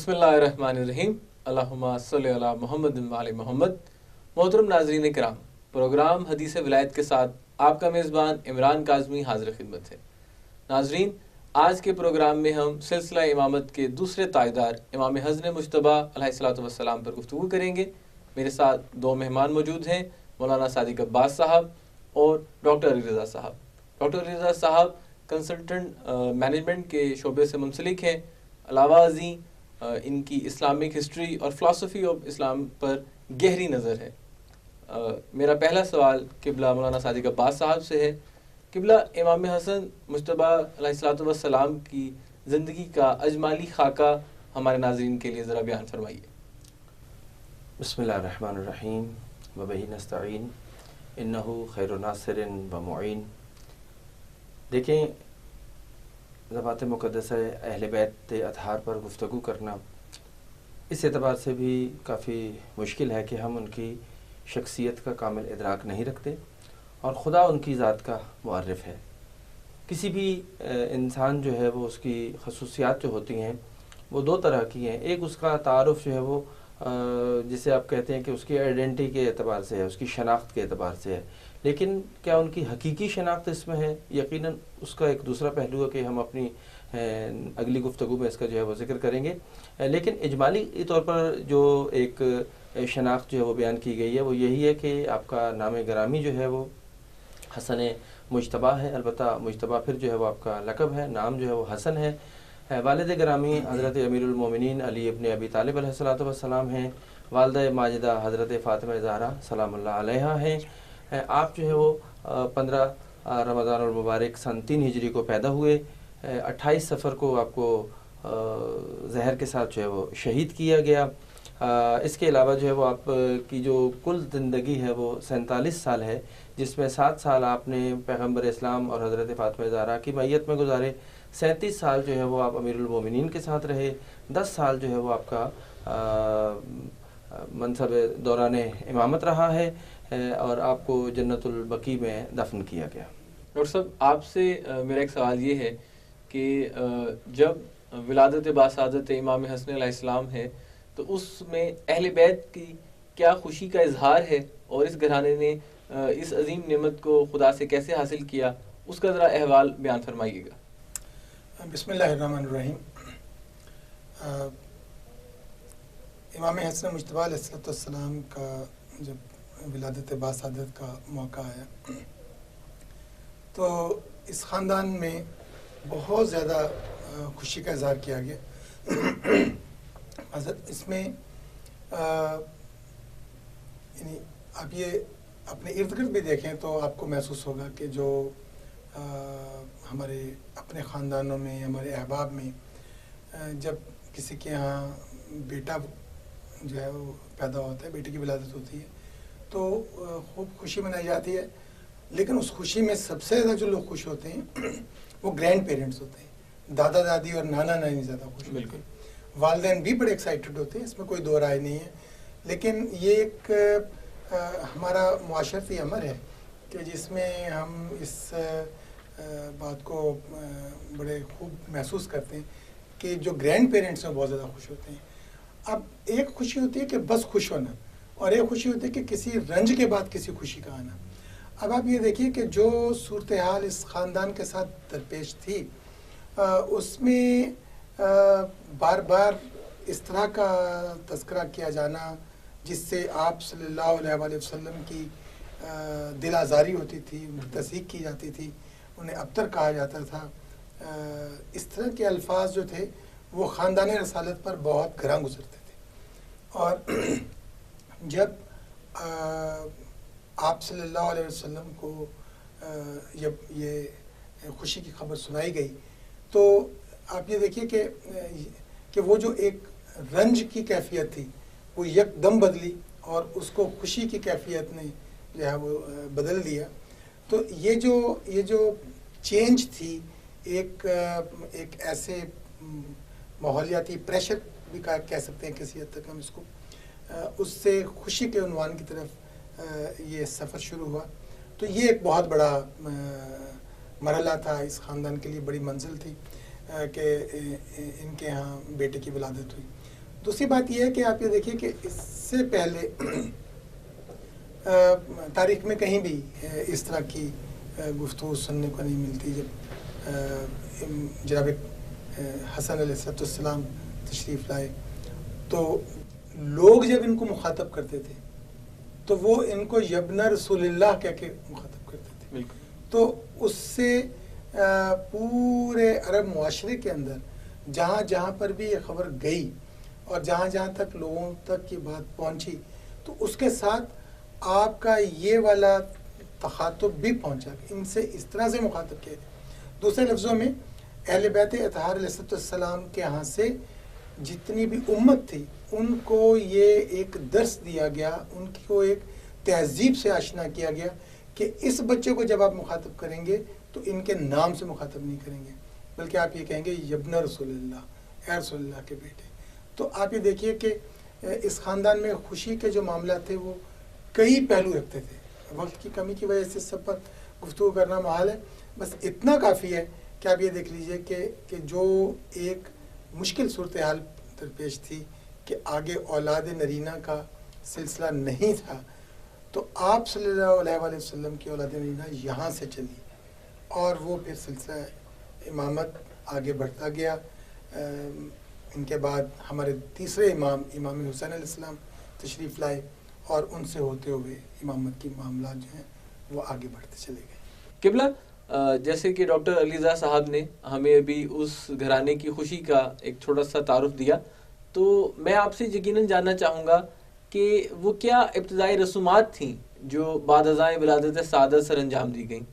بسم اللہ الرحمن الرحیم، اللہم صلی علی محمد و علی محمد۔ محترم ناظرین کرام، پروگرام حدیث ولایت کے ساتھ آپ کا میزبان عمران کاظمی حاضر خدمت ہے۔ ناظرین، آج کے پروگرام میں ہم سلسلہ امامت کے دوسرے تاجدار امام حسن مجتبیٰ علیہ الصلوۃ والسلام پر گفتگو کریں گے۔ میرے ساتھ دو مہمان موجود ہیں، مولانا صادق عباس صاحب اور ڈاکٹر علی رضا صاحب۔ ڈاکٹر علی رضا صاحب کنسلٹنٹ مینجمنٹ کے شعبے سے منسلک ہیں، علاوہ ازیں ان کی اسلامک ہسٹری اور فلسفی آف اسلام پر گہری نظر ہے۔ میرا پہلا سوال قبلہ مولانا صادق عباس صاحب سے ہے۔ قبلہ، امام حسن مجتبیٰ علیہ الصلوۃ والسلام کی زندگی کا اجمالی خاکہ ہمارے ناظرین کے لیے ذرا بیان فرمائیے۔ بسم اللہ الرحمن الرحیم وبہ نستعین انہ خیر ناصر و معین۔ دیکھیں، ذوات مقدسہ اہل بیت اطہار پر گفتگو کرنا اس اعتبار سے بھی کافی مشکل ہے کہ ہم ان کی شخصیت کا کامل ادراک نہیں رکھتے، اور خدا ان کی ذات کا معرف ہے۔ کسی بھی انسان جو ہے وہ اس کی خصوصیات جو ہوتی ہیں وہ دو طرح کی ہیں۔ ایک اس کا تعارف جو ہے وہ جسے آپ کہتے ہیں کہ اس کی آئیڈینٹی کے اعتبار سے ہے، اس کی شناخت کے اعتبار سے ہے، لیکن کیا ان کی حقیقی شناخت اس میں ہے؟ یقیناً اس کا ایک دوسرا پہلو ہے کہ ہم اپنی اگلی گفتگو میں اس کا جو ہے وہ ذکر کریں گے، لیکن اجمالی طور پر جو ایک شناخت جو ہے وہ بیان کی گئی ہے وہ یہی ہے کہ آپ کا نام گرامی جو ہے وہ حسن مجتبیٰ ہے۔ البتہ مجتبیٰ پھر جو ہے وہ آپ کا لقب ہے، نام جو ہے وہ حسن ہے۔ والد گرامی حضرت امیر المومنین علی ابن ابی طالب علیہ الصلوۃ والسلام ہیں۔ والدہ ماجدہ حضرت فاطمہ زہرا سلام اللہ علیہا ہیں۔ آپ جو ہے وہ 15 رمضان المبارک سن 3 ہجری کو پیدا ہوئے۔ 28 صفر کو آپ کو زہر کے ساتھ جو ہے وہ شہید کیا گیا۔ اس کے علاوہ جو ہے وہ آپ کی جو کل زندگی ہے وہ 47 سال ہے، جس میں 7 سال آپ نے پیغمبر اسلام اور حضرت فاطمہ زہرا کی معیت میں گزارے۔ 37 سال جو ہے وہ آپ امیر المومنین کے ساتھ رہے۔ 10 سال جو ہے وہ آپ کا منصب دوران امامت رہا ہے، اور آپ کو جنت البقیع میں دفن کیا گیا۔ ڈاکٹر صاحب، آپ سے میرا ایک سوال یہ ہے کہ جب ولادت باسعادت امام حسن علیہ السلام ہے تو اس میں اہل بیت کی کیا خوشی کا اظہار ہے، اور اس گھرانے نے اس عظیم نعمت کو خدا سے کیسے حاصل کیا، اس کا ذرا احوال بیان فرمائیے گا۔ بسم اللہ الرحمن الرحیم۔ امام حسن مجتبیٰ علیہ السلام کا جب ولادت باسعادت کا موقع آیا تو اس خاندان میں بہت زیادہ خوشی کا اظہار کیا گیا۔ حضرت اس میں یعنی آپ یہ اپنے ارد گرد بھی دیکھیں تو آپ کو محسوس ہوگا کہ جو ہمارے اپنے خاندانوں میں، ہمارے احباب میں جب کسی کے ہاں بیٹا جو ہے وہ پیدا ہوتا ہے، بیٹے کی ولادت ہوتی ہے تو خوب خوشی منائی جاتی ہے، لیکن اس خوشی میں سب سے زیادہ جو لوگ خوش ہوتے ہیں وہ گرینڈ پیرنٹس ہوتے ہیں، دادا دادی اور نانا نانی زیادہ خوش ہوتے ہیں۔ والدین بھی بڑے ایکسائٹڈ ہوتے ہیں، اس میں کوئی دو رائے نہیں ہے، لیکن یہ ایک ہمارا معاشرتی امر ہے کہ جس میں ہم اس بات کو بڑے خوب محسوس کرتے ہیں کہ جو گرینڈ پیرنٹس ہیں بہت زیادہ خوش ہوتے ہیں۔ اب ایک خوشی ہوتی ہے کہ بس خوش ہونا، اور ایک خوشی ہوتی ہے کہ کسی رنج کے بعد کسی خوشی کا آنا۔ اب آپ یہ دیکھیے کہ جو صورتحال اس خاندان کے ساتھ درپیش تھی، اس میں بار بار اس طرح کا تذکرہ کیا جانا جس سے آپ صلی اللہ علیہ وآلہ وسلم کی دل آزاری ہوتی تھی، تصدیق کی جاتی تھی، انہیں ابتر کہا جاتا تھا، اس طرح کے الفاظ جو تھے وہ خاندان رسالت پر بہت گراں گزرتے تھے۔ اور جب آپ صلی اللہ علیہ وسلم کو جب یہ خوشی کی خبر سنائی گئی تو آپ یہ دیکھیے کہ وہ جو ایک رنج کی کیفیت تھی وہ یک دم بدلی، اور اس کو خوشی کی کیفیت نے جو ہے وہ بدل دیا۔ تو یہ جو چینج تھی، ایک ایسے ماحولیاتی پریشر بھی کہہ سکتے ہیں کسی حد تک ہم اس کو، اس سے خوشی کے عنوان کی طرف یہ سفر شروع ہوا۔ تو یہ ایک بہت بڑا مرحلہ تھا اس خاندان کے لیے، بڑی منزل تھی کہ ان کے ہاں بیٹے کی ولادت ہوئی۔ دوسری بات یہ ہے کہ آپ یہ دیکھیے کہ اس سے پہلے تاریخ میں کہیں بھی اس طرح کی گفتگو سننے کو نہیں ملتی. جب جناب حسن علیہ السلام تشریف لائے تو لوگ جب ان کو مخاطب کرتے تھے تو وہ ان کو یبن رسول اللہ کہہ کے مخاطب کرتے تھے. بالکل. تو اس سے پورے عرب معاشرے کے اندر جہاں جہاں پر بھی یہ خبر گئی اور جہاں جہاں تک لوگوں تک یہ بات پہنچی تو اس کے ساتھ آپ کا یہ والا تخاطب بھی پہنچا. ان سے اس طرح سے مخاطب کیا تھے. دوسرے لفظوں میں اہل بیت اطہار علیہ السلام کے ہاں سے جتنی بھی امت تھی ان کو یہ ایک درس دیا گیا, ان کو ایک تہذیب سے آشنا کیا گیا کہ اس بچے کو جب آپ مخاطب کریں گے تو ان کے نام سے مخاطب نہیں کریں گے, بلکہ آپ یہ کہیں گے یبن رسول اللہ, اے رسول اللہ کے بیٹے. تو آپ یہ دیکھیے کہ اس خاندان میں خوشی کے جو معاملات تھے وہ کئی پہلو رکھتے تھے. وقت کی کمی کی وجہ سے سب پر گفتگو کرنا محال ہے. بس اتنا کافی ہے کہ آپ یہ دیکھ لیجئے کہ جو ایک مشکل صورتحال درپیش تھی کہ آگے اولاد نرینہ کا سلسلہ نہیں تھا, تو آپ صلی اللہ علیہ وآلہ وسلم کی اولاد نرینہ یہاں سے چلی اور وہ پھر سلسلہ امامت آگے بڑھتا گیا. ان کے بعد ہمارے تیسرے امام حسین علیہ السلام تشریف لائے اور ان سے ہوتے ہوئے امامت کی معاملات جو ہیں وہ آگے بڑھتے چلے گئے. قبلہ, جیسے کہ ڈاکٹر علی رضا صاحب نے ہمیں ابھی اس گھرانے کی خوشی کا ایک چھوٹا سا تعارف دیا, تو میں آپ سے یقیناً جاننا چاہوں گا کہ وہ کیا ابتدائی رسومات تھیں جو بعد ازاں ولادت سعادت سر انجام دی گئیں؟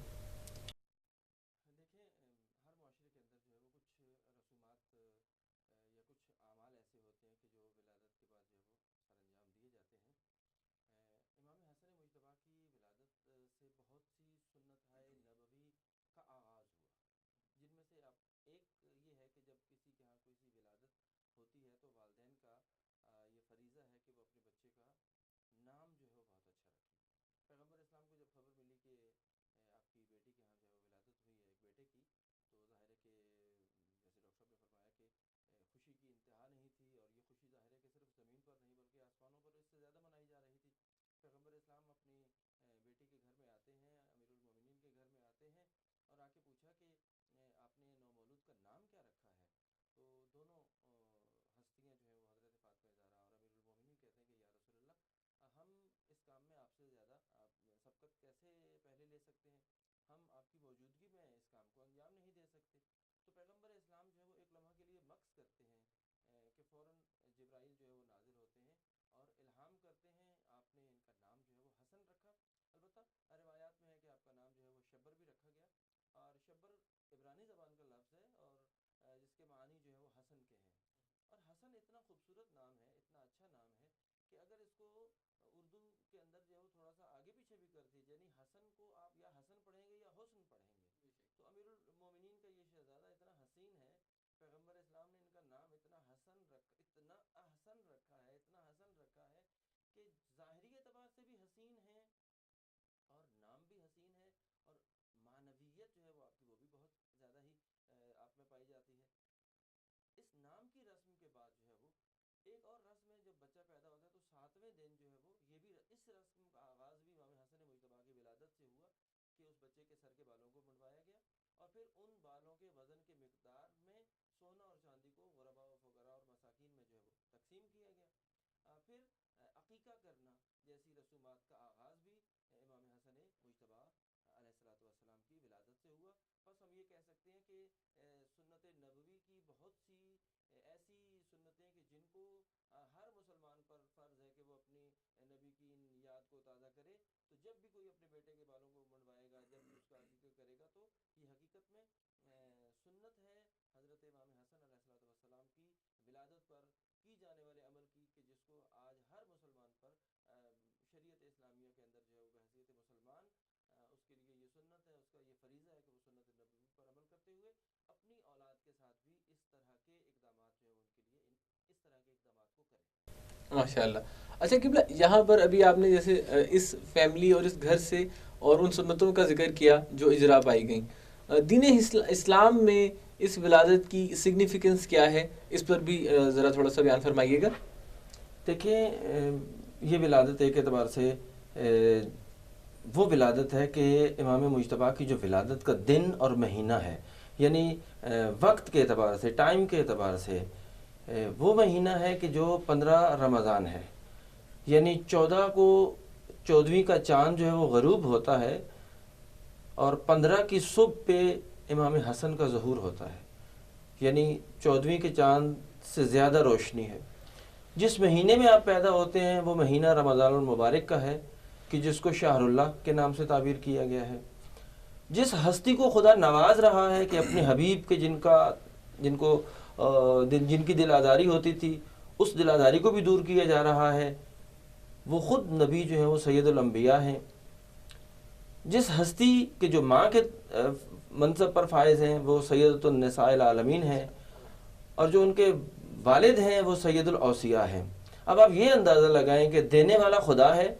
ماشاء اللہ. اچھا قبلہ, یہاں پر ابھی آپ نے جیسے اس فیملی اور اس گھر سے اور ان سنتوں کا ذکر کیا جو اجرا پائی گئیں, دین اسلام میں اس ولادت کی سگنیفیکنس کیا ہے، اس پر بھی ذرا تھوڑا سا بیان فرمائیے گا۔ دیکھیں یہ ولادت ایک اعتبار سے وہ ولادت ہے کہ امام مجتبیٰ کی جو ولادت کا دن اور مہینہ ہے، یعنی وقت کے اعتبار سے، ٹائم کے اعتبار سے وہ مہینہ ہے کہ جو 15 رمضان ہے، یعنی 14 کو 14ویں کا چاند جو ہے وہ غروب ہوتا ہے اور 15 کی صبح پہ امام حسن کا ظہور ہوتا ہے، یعنی 14ویں کے چاند سے زیادہ روشنی ہے۔ جس مہینے میں آپ پیدا ہوتے ہیں وہ مہینہ رمضان المبارک کا ہے کہ جس کو شہر اللہ کے نام سے تعبیر کیا گیا ہے۔ جس ہستی کو خدا نواز رہا ہے کہ اپنے حبیب کے جن کی دل آزاری ہوتی تھی اس دل آزاری کو بھی دور کیا جا رہا ہے، وہ خود نبی جو ہے وہ سید الانبیاء ہیں۔ جس ہستی کے جو ماں کے منصب پر فائز ہیں وہ سیدۃ النساء العالمین ہیں، اور جو ان کے والد ہیں وہ سید الاوصیاء ہیں۔ اب آپ یہ اندازہ لگائیں کہ دینے والا خدا ہے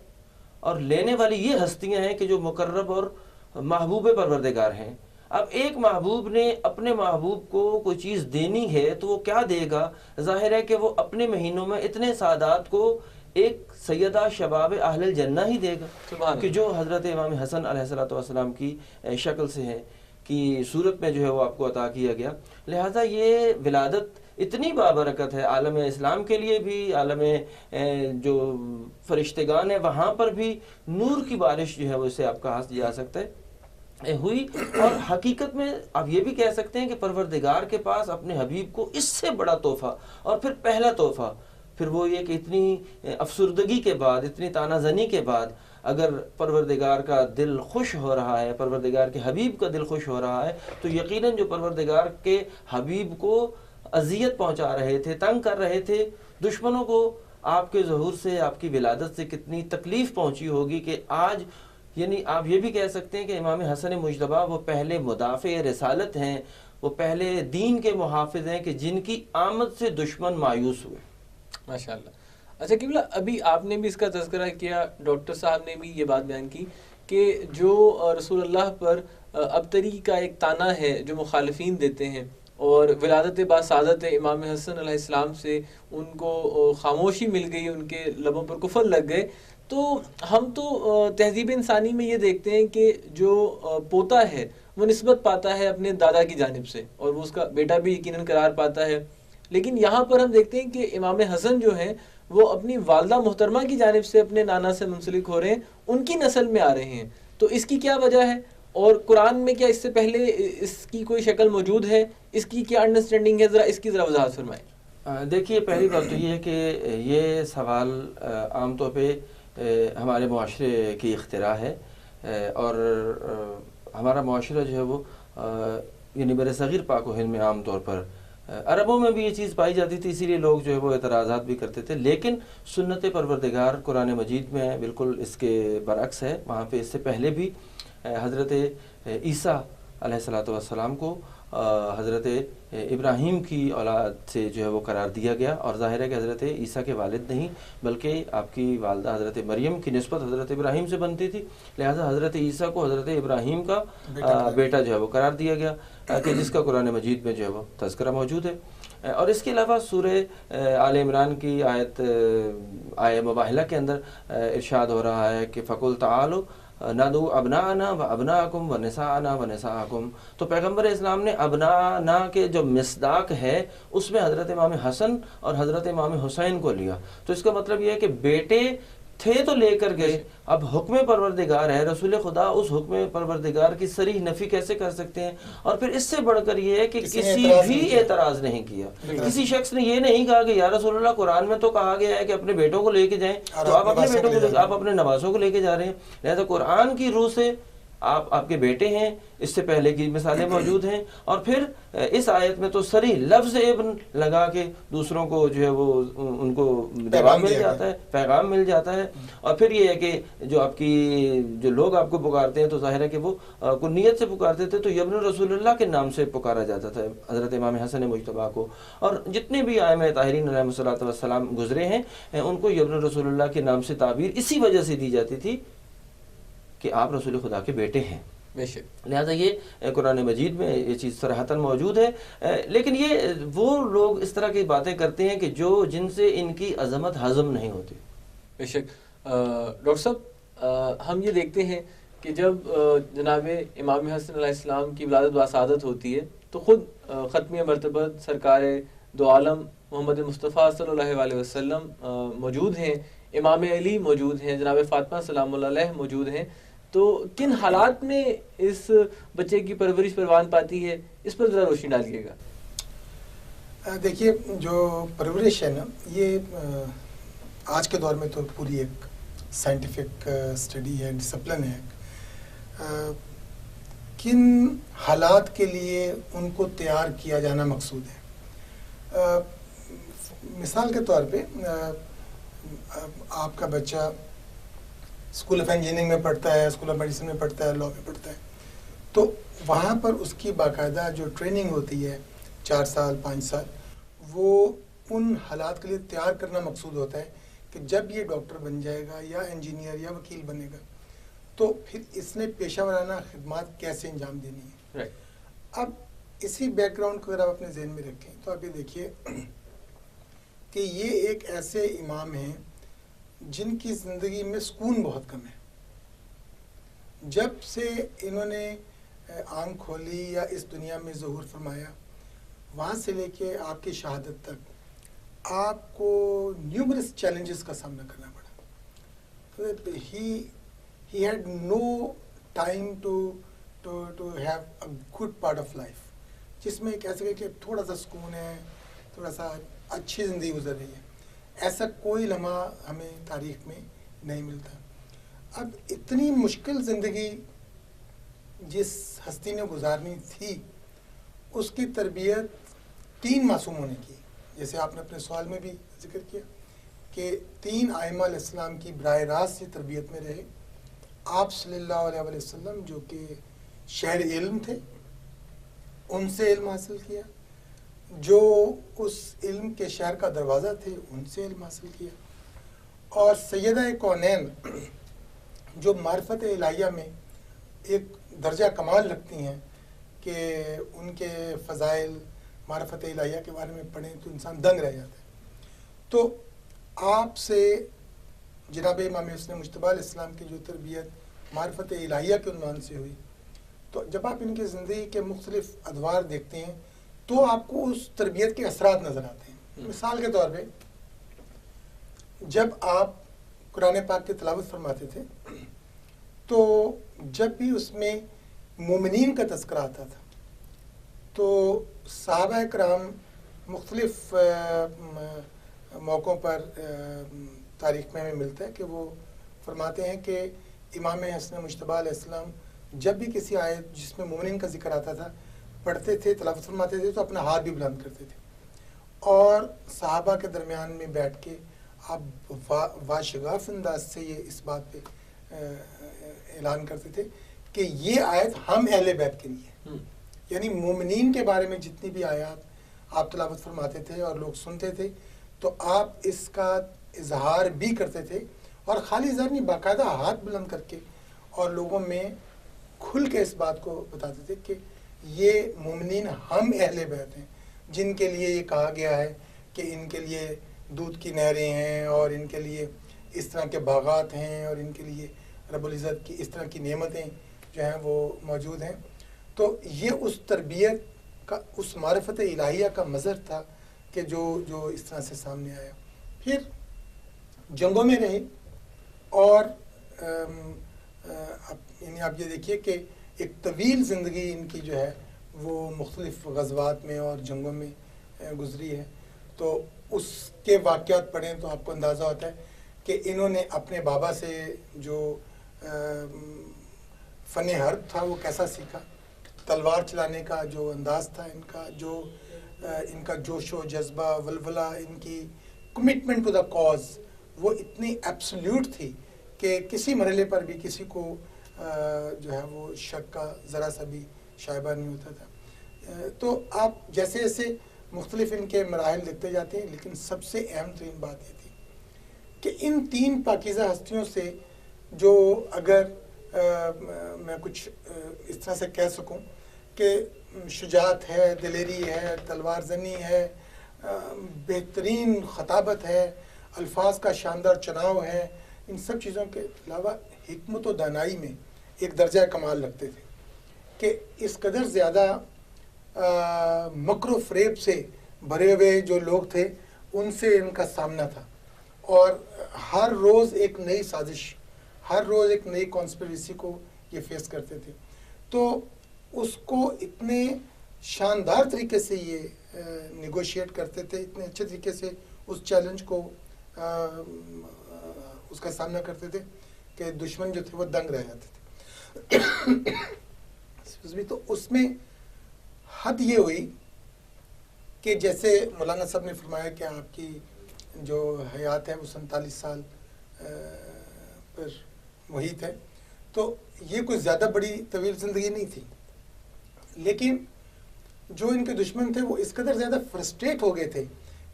اور لینے والی یہ ہستیاں ہیں کہ جو مقرب اور محبوب پروردگار ہیں۔ اب ایک محبوب نے اپنے محبوب کو کوئی چیز دینی ہے تو وہ کیا دے گا؟ ظاہر ہے کہ وہ اپنے مہینوں میں اتنے سعادات کو ایک سیدہ شباب اہل الجنہ ہی دے گا کہ جو حضرت امام حسن علیہ السلام کی شکل سے ہے، کی صورت میں جو ہے وہ آپ کو عطا کیا گیا۔ لہٰذا یہ ولادت اتنی بابرکت ہے عالم اسلام کے لیے بھی، عالم جو فرشتگان ہیں وہاں پر بھی نور کی بارش جو ہے وہ اسے آپ کہا جا سکتا ہے ہوئی۔ اور حقیقت میں آپ یہ بھی کہہ سکتے ہیں کہ پروردگار کے پاس اپنے حبیب کو اس سے بڑا تحفہ، اور پھر پہلا تحفہ پھر وہ یہ کہ اتنی افسردگی کے بعد، اتنی تانہ زنی کے بعد اگر پروردگار کا دل خوش ہو رہا ہے، پروردگار کے حبیب کا دل خوش ہو رہا ہے، تو یقیناً جو پروردگار کے حبیب کو اذیت پہنچا رہے تھے، تنگ کر رہے تھے، دشمنوں کو آپ کے ظہور سے، آپ کی ولادت سے کتنی تکلیف پہنچی ہوگی کہ آج یعنی آپ یہ بھی کہہ سکتے ہیں کہ امام حسن مجتبیٰ وہ پہلے مدافع رسالت ہیں، وہ پہلے دین کے محافظ ہیں کہ جن کی آمد سے دشمن مایوس ہوئے۔ ماشاءاللہ۔ اچھا قبلہ، ابھی آپ نے بھی اس کا تذکرہ کیا، ڈاکٹر صاحب نے بھی یہ بات بیان کی کہ جو رسول اللہ پر ابتری کا ایک تانا ہے جو مخالفین دیتے ہیں، اور ولادت باسعادت امام حسن علیہ السلام سے ان کو خاموشی مل گئی، ان کے لبوں پر کفر لگ گئے، تو ہم تو تہذیب انسانی میں یہ دیکھتے ہیں کہ جو پوتا ہے وہ نسبت پاتا ہے اپنے دادا کی جانب سے، اور وہ اس کا بیٹا بھی یقیناً قرار پاتا ہے، لیکن یہاں پر ہم دیکھتے ہیں کہ امام حسن جو ہیں وہ اپنی والدہ محترمہ کی جانب سے اپنے نانا سے منسلک ہو رہے ہیں، ان کی نسل میں آ رہے ہیں، تو اس کی کیا وجہ ہے؟ اور قرآن میں کیا اس سے پہلے اس کی کوئی شکل موجود ہے؟ اس کی کیا انڈرسٹینڈنگ ہے؟ اس کی ذرا وضاحت فرمائیں۔ دیکھیے، پہلی بات تو یہ ہے کہ یہ سوال عام طور پہ ہمارے معاشرے کی اختراع ہے، اور ہمارا معاشرہ جو ہے وہ یعنی بر صغیر پاک و ہند میں عام طور پر، عربوں میں بھی یہ چیز پائی جاتی تھی، اسی لیے لوگ جو ہے وہ اعتراضات بھی کرتے تھے، لیکن سنت پروردگار قرآن مجید میں بالکل اس کے برعکس ہے۔ وہاں پہ اس سے پہلے بھی حضرت عیسیٰ علیہ السلام کو حضرت ابراہیم کی اولاد سے جو ہے وہ قرار دیا گیا، اور ظاہر ہے کہ حضرت عیسیٰ کے والد نہیں بلکہ آپ کی والدہ حضرت مریم کی نسبت حضرت ابراہیم سے بنتی تھی، لہٰذا حضرت عیسیٰ کو حضرت ابراہیم کا بیٹا جو ہے وہ قرار دیا گیا، کہ جس کا قرآن مجید میں جو ہے وہ تذکرہ موجود ہے۔ اور اس کے علاوہ سورہ آل عمران کی آیہ مباہلہ کے اندر ارشاد ہو رہا ہے کہ فَقُلْ تَعَالُوا نَدْعُو أَبْنَاءَنَا وَأَبْنَاءَكُمْ وَنِسَاءَنَا وَنِسَاءَكُمْ، تو پیغمبر اسلام نے ابنانا کے جو مصداق ہے اس میں حضرت امام حسن اور حضرت امام حسین کو لیا، تو اس کا مطلب یہ ہے کہ بیٹے تھے تو لے کر گئے، اب حکم پروردگار ہے، رسول خدا اس حکم پروردگار کی صریح نفی کیسے کر سکتے ہیں؟ اور پھر اس سے بڑھ کر یہ ہے کہ کسی بھی اعتراض نہیں کیا، کسی شخص نے یہ نہیں کہا کہ یا رسول اللہ قرآن میں تو کہا گیا ہے کہ اپنے بیٹوں کو لے کے جائیں، تو آپ اپنے بیٹوں کو، آپ اپنے نوازوں کو لے کے جا رہے ہیں، لہذا قرآن کی روح سے آپ کے بیٹے ہیں، اس سے پہلے کی مثالیں موجود ہیں، اور پھر اس آیت میں تو صریح لفظ ابن لگا کے دوسروں کو جو ہے وہ ان کو جواب مل جاتا ہے، پیغام مل جاتا ہے۔ اور پھر یہ ہے کہ جو آپ کی جو لوگ آپ کو پکارتے ہیں تو ظاہر ہے کہ وہ کنیت سے پکارتے تھے، تو ابن رسول اللہ کے نام سے پکارا جاتا تھا حضرت امام حسن مجتبیٰ کو، اور جتنے بھی ائمہ طاہرین علیہ الصلوۃ والسلام گزرے ہیں ان کو ابن رسول اللہ کے نام سے تعبیر اسی وجہ سے دی جاتی تھی کہ آپ رسول خدا کے بیٹے ہیں۔ بے شک. لہٰذا یہ قرآن مجید میں یہ چیز صراحتاً موجود ہے. لیکن یہ وہ لوگ اس طرح کی باتیں کرتے ہیں کہ جن سے ان کی عظمت ہضم نہیں ہوتی. بے شک. ڈاکٹر صاحب ہم یہ دیکھتے ہیں کہ جب جناب امام حسن علیہ السلام کی ولادت باسعادت ہوتی ہے تو خود ختمی مرتبہ سرکار دو عالم محمد مصطفیٰ صلی اللہ علیہ وسلم موجود ہیں، امام علی موجود ہیں، جناب فاطمہ سلام اللہ علیہ موجود ہیں. تو کن حالات میں اس بچے کی پرورش پروان پاتی ہے، اس پر ذرا روشنی ڈالیے گا. دیکھیے جو پرورش ہے نا، یہ آج کے دور میں تو پوری ایک سائنٹیفک اسٹڈی ہے، ڈسپلن ہے. کن حالات کے لیے ان کو تیار کیا جانا مقصود ہے. مثال کے طور پہ آپ کا بچہ اسکول آف انجینئرنگ میں پڑھتا ہے، اسکول آف میڈیسن میں پڑھتا ہے، لاء میں پڑھتا ہے، تو وہاں پر اس کی باقاعدہ جو ٹریننگ ہوتی ہے 4 سال 5 سال، وہ ان حالات کے لیے تیار کرنا مقصود ہوتا ہے کہ جب یہ ڈاکٹر بن جائے گا یا انجینئر یا وکیل بنے گا تو پھر اس نے پیشہ ورانہ خدمات کیسے انجام دینی ہے. اب اسی بیک گراؤنڈ کو اگر آپ اپنے ذہن میں رکھیں تو آپ یہ دیکھیے کہ یہ ایک ایسے امام ہیں جن کی زندگی میں سکون بہت کم ہے. جب سے انہوں نے آنکھ کھولی یا اس دنیا میں ظہور فرمایا، وہاں سے لے کے آپ کی شہادت تک آپ کو نیومرس چیلنجز کا سامنا کرنا پڑا. He had no time to have a good part of life، جس میں کہہ سکے کہ تھوڑا سا سکون ہے، تھوڑا سا اچھی زندگی گزر رہی ہے. ایسا کوئی لمحہ ہمیں تاریخ میں نہیں ملتا. اب اتنی مشکل زندگی جس ہستی نے گزارنی تھی، اس کی تربیت 3 معصوموں نے کی. جیسے آپ نے اپنے سوال میں بھی ذکر کیا کہ 3 ائمہ علیہ السلام کی براہ راست یہ تربیت میں رہے. آپ صلی اللہ علیہ وسلم جو کہ شہر علم تھے، ان سے علم حاصل کیا. جو اس علم کے شہر کا دروازہ تھے، ان سے علم حاصل کیا. اور سیدہ کونین جو معرفت الہیہ میں ایک درجہ کمال رکھتی ہیں کہ ان کے فضائل معرفت الہیہ کے بارے میں پڑھیں تو انسان دنگ رہ جاتا ہے. تو آپ سے جناب امام حسن مجتبیٰ علیہ السلام کی جو تربیت معرفت الہیہ کے عنوان سے ہوئی، تو جب آپ ان کی زندگی کے مختلف ادوار دیکھتے ہیں تو آپ کو اس تربیت کے اثرات نظر آتے ہیں. مثال کے طور پہ جب آپ قرآن پاک کی تلاوت فرماتے تھے تو جب بھی اس میں مومنین کا تذکرہ آتا تھا تو صحابہ کرام مختلف موقعوں پر تاریخ میں ہمیں ملتا ہے کہ وہ فرماتے ہیں کہ امام حسن مجتبیٰ علیہ السلام جب بھی کسی آیت جس میں مومنین کا ذکر آتا تھا پڑھتے تھے، تلاوت فرماتے تھے، تو اپنا ہاتھ بھی بلند کرتے تھے اور صحابہ کے درمیان میں بیٹھ کے آپ واشگاف انداز سے یہ اس بات پہ اعلان کرتے تھے کہ یہ آیت ہم اہل بیت کے لیے، یعنی مومنین کے بارے میں جتنی بھی آیات آپ تلاوت فرماتے تھے اور لوگ سنتے تھے تو آپ اس کا اظہار بھی کرتے تھے، اور خالی اظہار نہیں، باقاعدہ ہاتھ بلند کر کے اور لوگوں میں کھل کے اس بات کو بتاتے تھے کہ یہ مومنین ہم اہل بیت ہیں جن کے لیے یہ کہا گیا ہے کہ ان کے لیے دودھ کی نہریں ہیں اور ان کے لیے اس طرح کے باغات ہیں اور ان کے لیے رب العزت کی اس طرح کی نعمتیں جو ہیں وہ موجود ہیں. تو یہ اس تربیت کا، اس معرفت الہیہ کا مظہر تھا کہ جو اس طرح سے سامنے آیا. پھر جنگوں میں رہے اور یعنی آپ یہ دیکھیے کہ ایک طویل زندگی ان کی جو ہے وہ مختلف غزوات میں اور جنگوں میں گزری ہے. تو اس کے واقعات پڑھیں تو آپ کو اندازہ ہوتا ہے کہ انہوں نے اپنے بابا سے جو فن حرب تھا وہ کیسا سیکھا، تلوار چلانے کا جو انداز تھا ان کا، جو ان کا جوش و جذبہ، ولولہ، ان کی کمٹمنٹ ٹو دا کاز وہ اتنی ایبسلیوٹ تھی کہ کسی مرحلے پر بھی کسی کو جو ہے وہ شک کا ذرا سا بھی شائبہ نہیں ہوتا تھا. تو آپ جیسے جیسے مختلف ان کے مراحل دیکھتے جاتے ہیں، لیکن سب سے اہم ترین بات یہ تھی کہ ان 3 پاکیزہ ہستیوں سے جو اگر میں کچھ اس طرح سے کہہ سکوں کہ شجاعت ہے، دلیری ہے، تلوار زنی ہے، بہترین خطابت ہے، الفاظ کا شاندار چناؤ ہے، ان سب چیزوں کے علاوہ حکمت و دانائی میں ایک درجہ کمال رکھتے تھے کہ اس قدر زیادہ مکر و فریب سے بھرے ہوئے جو لوگ تھے ان سے ان کا سامنا تھا، اور ہر روز ایک نئی سازش، ہر روز ایک نئی کانسپریسی کو یہ فیس کرتے تھے. تو اس کو اتنے شاندار طریقے سے یہ نیگوشیٹ کرتے تھے، اتنے اچھے طریقے سے اس چیلنج کو اس کا سامنا کرتے تھے کہ دشمن جو تھے وہ دنگ رہ جاتے تھے. تو اس میں حد یہ ہوئی کہ جیسے مولانا صاحب نے فرمایا کہ آپ کی جو حیات ہے وہ 47 سال پر محیط ہے، تو یہ کوئی زیادہ بڑی طویل زندگی نہیں تھی، لیکن جو ان کے دشمن تھے وہ اس قدر زیادہ فرسٹریٹ ہو گئے تھے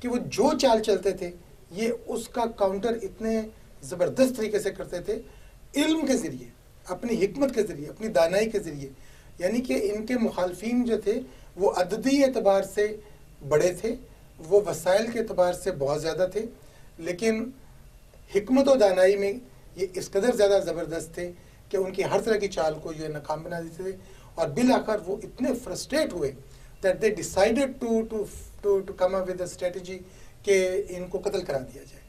کہ وہ جو چال چلتے تھے یہ اس کا کاؤنٹر اتنے زبردست طریقے سے کرتے تھے، علم کے ذریعے، اپنی حکمت کے ذریعے، اپنی دانائی کے ذریعے. یعنی کہ ان کے مخالفین جو تھے وہ عددی اعتبار سے بڑے تھے، وہ وسائل کے اعتبار سے بہت زیادہ تھے، لیکن حکمت و دانائی میں یہ اس قدر زیادہ زبردست تھے کہ ان کی ہر طرح کی چال کو یہ ناکام بنا دیتے تھے. اور بالآخر وہ اتنے فرسٹریٹ ہوئے that they decided to come up with a strategy کہ ان کو قتل کرا دیا جائے،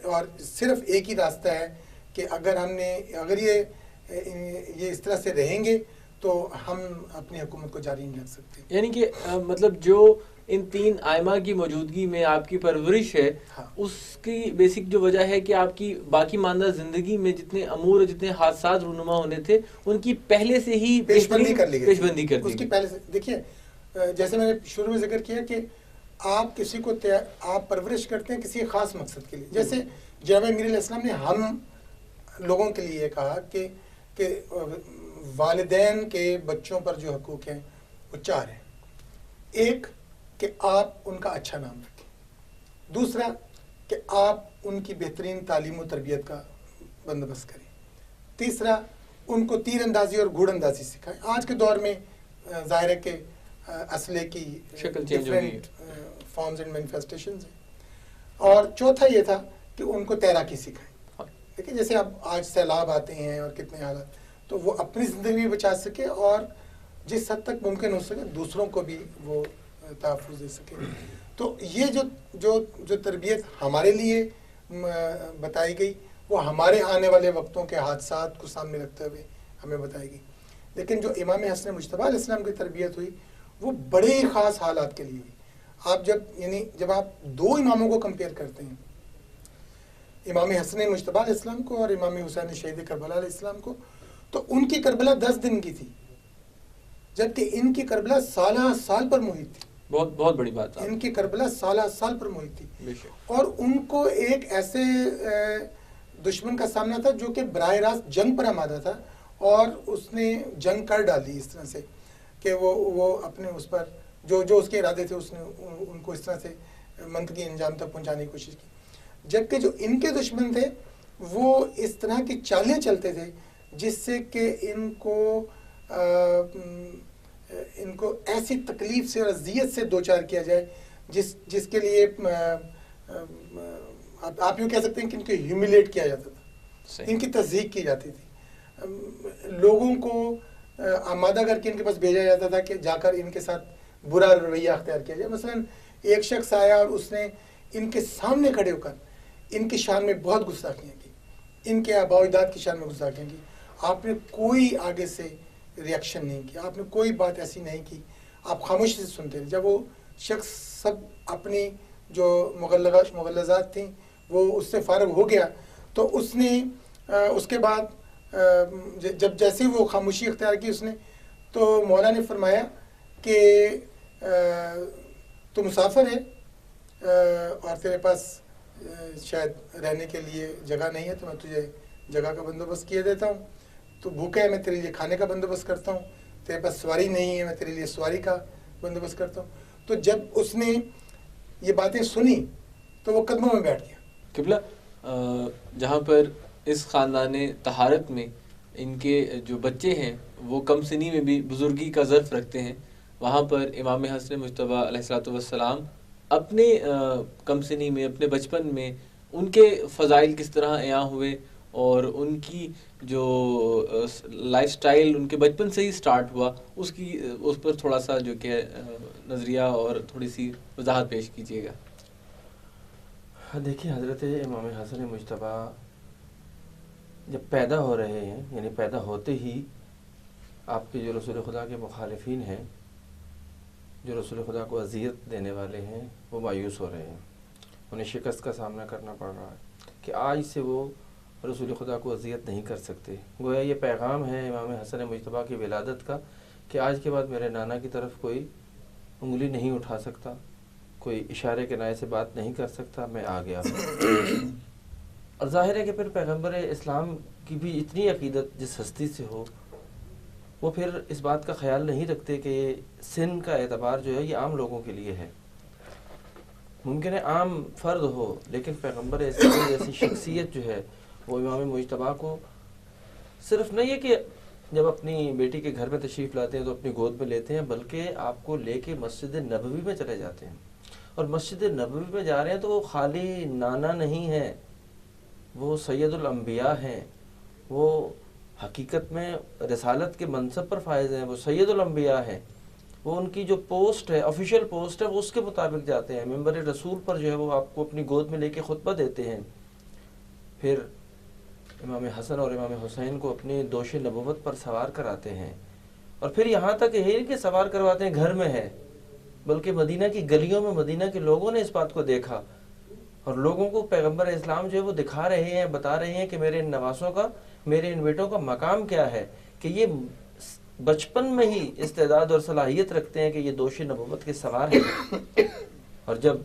اور صرف ایک ہی راستہ ہے کہ اگر یہ اس طرح سے رہیں گے تو ہم اپنی حکومت کو جاری نہیں رکھ سکتے. یعنی کہ مطلب جو ان تین آئمہ کی موجودگی میں آپ کی پرورش ہے، اس کی بیسک جو وجہ ہے کہ آپ کی باقی ماندہ زندگی میں جتنے امور اور جتنے حادثات رونما ہونے تھے ان کی پہلے سے ہی پیش بندی کر لی گئی. اس کی پہلے سے دیکھیے، جیسے میں نے شروع میں ذکر کیا کہ آپ کسی کو آپ پرورش کرتے ہیں کسی خاص مقصد کے لیے. جیسے جناب امیر علیہ السلام نے ہم لوگوں کے لیے کہا کہ والدین کے بچوں پر جو حقوق ہیں وہ 4 ہیں. ایک کہ آپ ان کا اچھا نام رکھیں، دوسرا کہ آپ ان کی بہترین تعلیم و تربیت کا بندوبست کریں، تیسرا ان کو تیر اندازی اور گھوڑ اندازی سکھائیں. آج کے دور میں ظاہر ہے کہ اسلحے کی ڈفرینٹ فارمز اینڈ مینیفیسٹیشنز ہیں. اور چوتھا یہ تھا کہ ان کو تیراکی سکھائیں. دیکھیں جیسے اب آج سیلاب آتے ہیں اور کتنے حالات، تو وہ اپنی زندگی بھی بچا سکے اور جس حد تک ممکن ہو سکے دوسروں کو بھی وہ تحفظ دے سکے. تو یہ جو تربیت ہمارے لیے بتائی گئی وہ ہمارے آنے والے وقتوں کے حادثات کو سامنے رکھتے ہوئے ہمیں بتائی گئی. لیکن جو امام حسن مجتبیٰ علیہ السلام کی تربیت ہوئی وہ بڑے حاص حالات کے لیے ہوئی. آپ جب آپ 2 اماموں کو کمپیئر کرتے ہیں، امام حسن مجتبیٰ علیہ السلام کو اور امام حسین شہید کربلا علیہ السلام کو، تو ان کی کربلا 10 دن کی تھی جبکہ ان کی کربلا سالہ سال پر محیط تھی. بہت بڑی بات ہے. ان کی کربلا سالہ سال پر محیط تھی، اور ان کو ایک ایسے دشمن کا سامنا تھا جو کہ براہ راست جنگ پر آمادہ تھا، اور اس نے جنگ کر ڈالی اس طرح سے کہ وہ اپنے اس پر جو اس کے ارادے تھے اس نے ان کو اس طرح سے منطقی انجام تک پہنچانے کی کوشش کی. جبکہ جو ان کے دشمن تھے وہ اس طرح کی چالیں چلتے تھے جس سے کہ ان کو ایسی تکلیف سے اور اذیت سے دوچار کیا جائے جس کے لیے آپ یوں کہہ سکتے ہیں کہ ان کو ہیوملیٹ کیا جاتا تھا، ان کی تضحیق کی جاتی تھی، لوگوں کو آمادہ کر کے ان کے پاس بھیجا جاتا تھا کہ جا کر ان کے ساتھ برا رویہ اختیار کیا جائے. مثلا ایک شخص آیا اور اس نے ان کے سامنے کھڑے ہو کر ان کی شان میں بہت گستاخیاں کی، ان کے آباء و اجداد کی شان میں گستاخیاں کی. آپ نے کوئی آگے سے ریاکشن نہیں کیا، آپ نے کوئی بات ایسی نہیں کی، آپ خاموشی سے سنتے رہے. جب وہ شخص سب اپنی جو مغلظات تھیں وہ اس سے فارغ ہو گیا تو اس نے اس کے بعد جب جیسے وہ خاموشی اختیار کی اس نے، تو مولا نے فرمایا کہ تو مسافر ہے اور تیرے پاس شاید رہنے کے لیے جگہ نہیں ہے، تو میں تجھے جگہ کا بندوبست کیے دیتا ہوں. تو بھوکا ہے، میں تیرے لیے کھانے کا بندوبست کرتا ہوں. تیرے پاس سواری نہیں ہے، میں تیرے لیے سواری کا بندوبست کرتا ہوں. تو جب اس نے یہ باتیں سنی تو وہ قدموں میں بیٹھ گیا. قبلہ جہاں پر اس خاندان طہارت میں ان کے جو بچے ہیں وہ کم سنی میں بھی بزرگی کا ظرف رکھتے ہیں، وہاں پر امام حسن مجتبیٰ علیہ الصلوۃ والسلام اپنے کم سنی میں، اپنے بچپن میں ان کے فضائل کس طرح عیاں ہوئے، اور ان کی جو لائف سٹائل ان کے بچپن سے ہی سٹارٹ ہوا، اس پر تھوڑا سا جو کہ نظریہ اور تھوڑی سی وضاحت پیش کیجیے گا۔ دیکھیں، حضرت امام حسن مجتبیٰ جب پیدا ہو رہے ہیں، یعنی پیدا ہوتے ہی آپ کے جو رسول خدا کے مخالفین ہیں، جو رسول خدا کو اذیت دینے والے ہیں، وہ مایوس ہو رہے ہیں، انہیں شکست کا سامنا کرنا پڑ رہا ہے کہ آج سے وہ رسول خدا کو اذیت نہیں کر سکتے۔ گویا یہ پیغام ہے امام حسن مجتبیٰ کی ولادت کا کہ آج کے بعد میرے نانا کی طرف کوئی انگلی نہیں اٹھا سکتا، کوئی اشارے کے نائے سے بات نہیں کر سکتا، میں آ گیا ہوں۔ اور ظاہر ہے کہ پھر پیغمبر اسلام کی بھی اتنی عقیدت جس ہستی سے ہو، وہ پھر اس بات کا خیال نہیں رکھتے کہ سن کا اعتبار جو ہے یہ عام لوگوں کے لیے ہے۔ ممکن ہے عام فرد ہو، لیکن پیغمبر اسلام جیسی شخصیت جو ہے وہ امام مجتبیٰ کو صرف نہیں ہے کہ جب اپنی بیٹی کے گھر میں تشریف لاتے ہیں تو اپنی گود میں لیتے ہیں، بلکہ آپ کو لے کے مسجد نبوی میں چلے جاتے ہیں، اور مسجد نبوی میں جا رہے ہیں تو وہ خالی نانا نہیں ہے، وہ سید الانبیاء ہیں، وہ حقیقت میں رسالت کے منصب پر فائز ہیں، وہ سید الانبیاء ہیں، وہ ان کی جو پوسٹ ہے، آفیشیل پوسٹ ہے، وہ اس کے مطابق جاتے ہیں، ممبر رسول پر جو ہے وہ آپ کو اپنی گود میں لے کے خطبہ دیتے ہیں۔ پھر امام حسن اور امام حسین کو اپنی دوش نبوت پر سوار کراتے ہیں، اور پھر یہاں تک یہ کہ سوار کرواتے ہیں گھر میں ہے، بلکہ مدینہ کی گلیوں میں مدینہ کے لوگوں نے اس بات کو دیکھا، اور لوگوں کو پیغمبر اسلام جو ہے وہ دکھا رہے ہیں، بتا رہے ہیں کہ میرے ان نواسوں کا، میرے ان بیٹوں کا مقام کیا ہے، کہ یہ بچپن میں ہی استعداد اور صلاحیت رکھتے ہیں کہ یہ دوش نبوت کے سوار ہیں۔ اور جب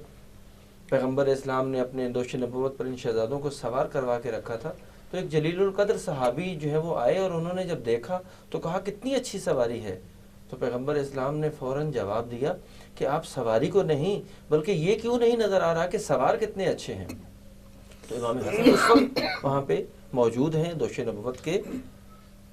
پیغمبر اسلام نے اپنے دوش نبوت پر ان شہزادوں کو سوار کروا کے رکھا تھا، تو ایک جلیل القدر صحابی جو ہے وہ آئے، اور انہوں نے جب دیکھا تو کہا کتنی اچھی سواری ہے۔ تو پیغمبر اسلام نے فوراً جواب دیا کہ آپ سواری کو نہیں، بلکہ یہ کیوں نہیں نظر آ رہا کہ سوار کتنے اچھے ہیں۔ تو امام حسن اس وقت وہاں پہ موجود ہیں، دوش نبوت کے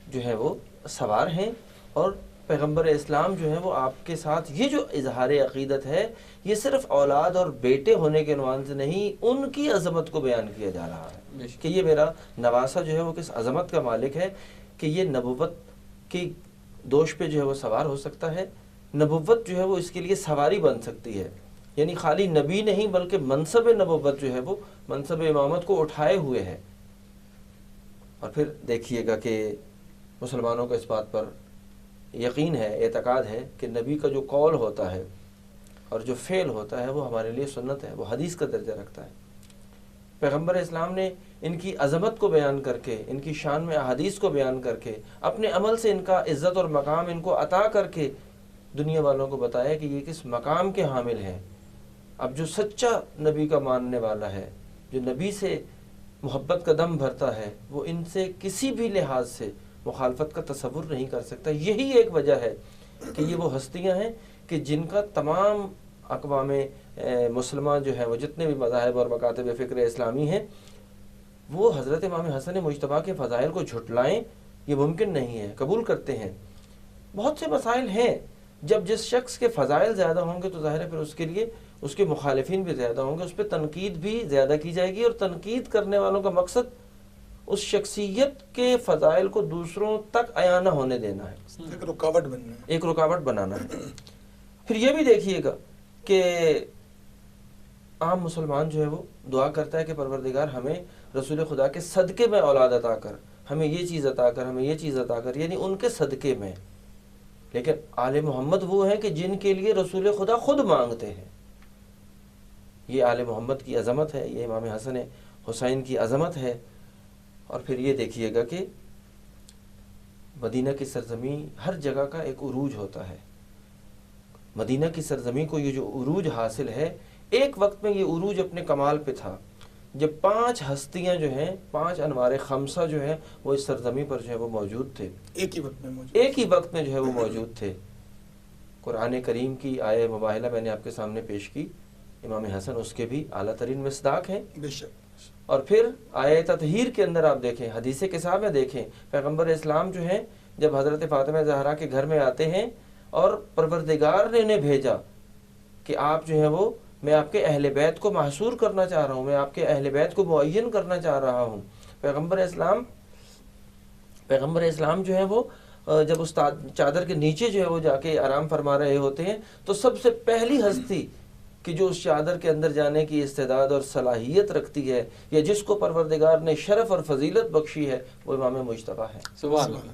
جو ہے وہ سوار ہیں، اور پیغمبر اسلام جو ہے وہ آپ کے ساتھ یہ جو اظہار عقیدت ہے، یہ صرف اولاد اور بیٹے ہونے کے عنوان سے نہیں، ان کی عظمت کو بیان کیا جا رہا ہے کہ یہ میرا نواسہ جو ہے وہ کس عظمت کا مالک ہے، کہ یہ نبوت کی دوش پہ جو ہے وہ سوار ہو سکتا ہے، نبوت جو ہے وہ اس کے لیے سواری بن سکتی ہے، یعنی خالی نبی نہیں بلکہ منصب نبوت جو ہے وہ منصب امامت کو اٹھائے ہوئے ہے۔ اور پھر دیکھیے گا کہ مسلمانوں کا اس بات پر یقین ہے، اعتقاد ہے کہ نبی کا جو قول ہوتا ہے اور جو فعل ہوتا ہے وہ ہمارے لیے سنت ہے، وہ حدیث کا درجہ رکھتا ہے۔ پیغمبر اسلام نے ان کی عظمت کو بیان کر کے، ان کی شان میں احادیث کو بیان کر کے، اپنے عمل سے ان کا عزت اور مقام ان کو عطا کر کے دنیا والوں کو بتایا کہ یہ کس مقام کے حامل ہیں۔ اب جو سچا نبی کا ماننے والا ہے، جو نبی سے محبت کا دم بھرتا ہے، وہ ان سے کسی بھی لحاظ سے مخالفت کا تصور نہیں کر سکتا۔ یہی ایک وجہ ہے کہ یہ وہ ہستیاں ہیں کہ جن کا تمام اقوام مسلمہ جو ہے وہ جتنے بھی مذاہب اور مکاتب فکر اسلامی ہیں، وہ حضرت امام حسن مجتبیٰ کے فضائل کو جھٹلائیں، یہ ممکن نہیں ہے، قبول کرتے ہیں۔ بہت سے مسائل ہیں، جب جس شخص کے فضائل زیادہ ہوں گے تو ظاہر ہے پھر اس کے لیے اس کے مخالفین بھی زیادہ ہوں گے، اس پہ تنقید بھی زیادہ کی جائے گی، اور تنقید کرنے والوں کا مقصد اس شخصیت کے فضائل کو دوسروں تک عیاں نہ ہونے دینا ہے، ایک رکاوٹ بننا ہے، ایک رکاوٹ بنانا ہے۔ پھر یہ بھی دیکھیے گا کہ عام مسلمان جو ہے وہ دعا کرتا ہے کہ پروردگار ہمیں رسول خدا کے صدقے میں اولاد عطا کر، ہمیں یہ چیز عطا کر، ہمیں یہ چیز عطا کر، یعنی ان کے صدقے میں۔ لیکن آل محمد وہ ہیں کہ جن کے لیے رسول خدا خود مانگتے ہیں۔ یہ آل محمد کی عظمت ہے، یہ امام حسن حسین کی عظمت ہے۔ اور پھر یہ دیکھیے گا کہ مدینہ کی سرزمین ہر جگہ کا ایک عروج ہوتا ہے۔ مدینہ کی سرزمین کو یہ جو عروج حاصل ہے، ایک وقت میں یہ عروج اپنے کمال پہ تھا جب 5 ہستیاں جو ہیں، 5 انوار خمسہ جو ہیں وہ اس سرزمین پر جو ہے وہ موجود تھے، ایک ہی وقت میں جو ہے وہ موجود تھے۔ قرآن کریم کی آیہ مباہلہ میں نے آپ کے سامنے پیش کی، امام حسن اس کے بھی اعلیٰ ترین مصداق ہیں۔ بے شک اور پھر آیہ تطہیر کے اندر آپ دیکھیں، حدیث قصہ میں دیکھیں، پیغمبر اسلام جو ہیں جب حضرت فاطمہ زہرا کے گھر میں آتے ہیں اور پروردگار نے انہیں بھیجا کہ آپ جو ہے وہ، میں آپ کے اہل بیت کو محصور کرنا چاہ رہا ہوں، میں آپ کے اہل بیت کو معین کرنا چاہ رہا ہوں. پیغمبر اسلام جو ہے وہ جب اس چادر کے نیچے جو ہے وہ جا کے آرام فرما رہے ہوتے ہیں تو سب سے پہلی ہستی کہ جو اس چادر کے اندر جانے کی استعداد اور صلاحیت رکھتی ہے یا جس کو پروردگار نے شرف اور فضیلت بخشی ہے وہ امام مجتبیٰ ہے. سبحان اللہ.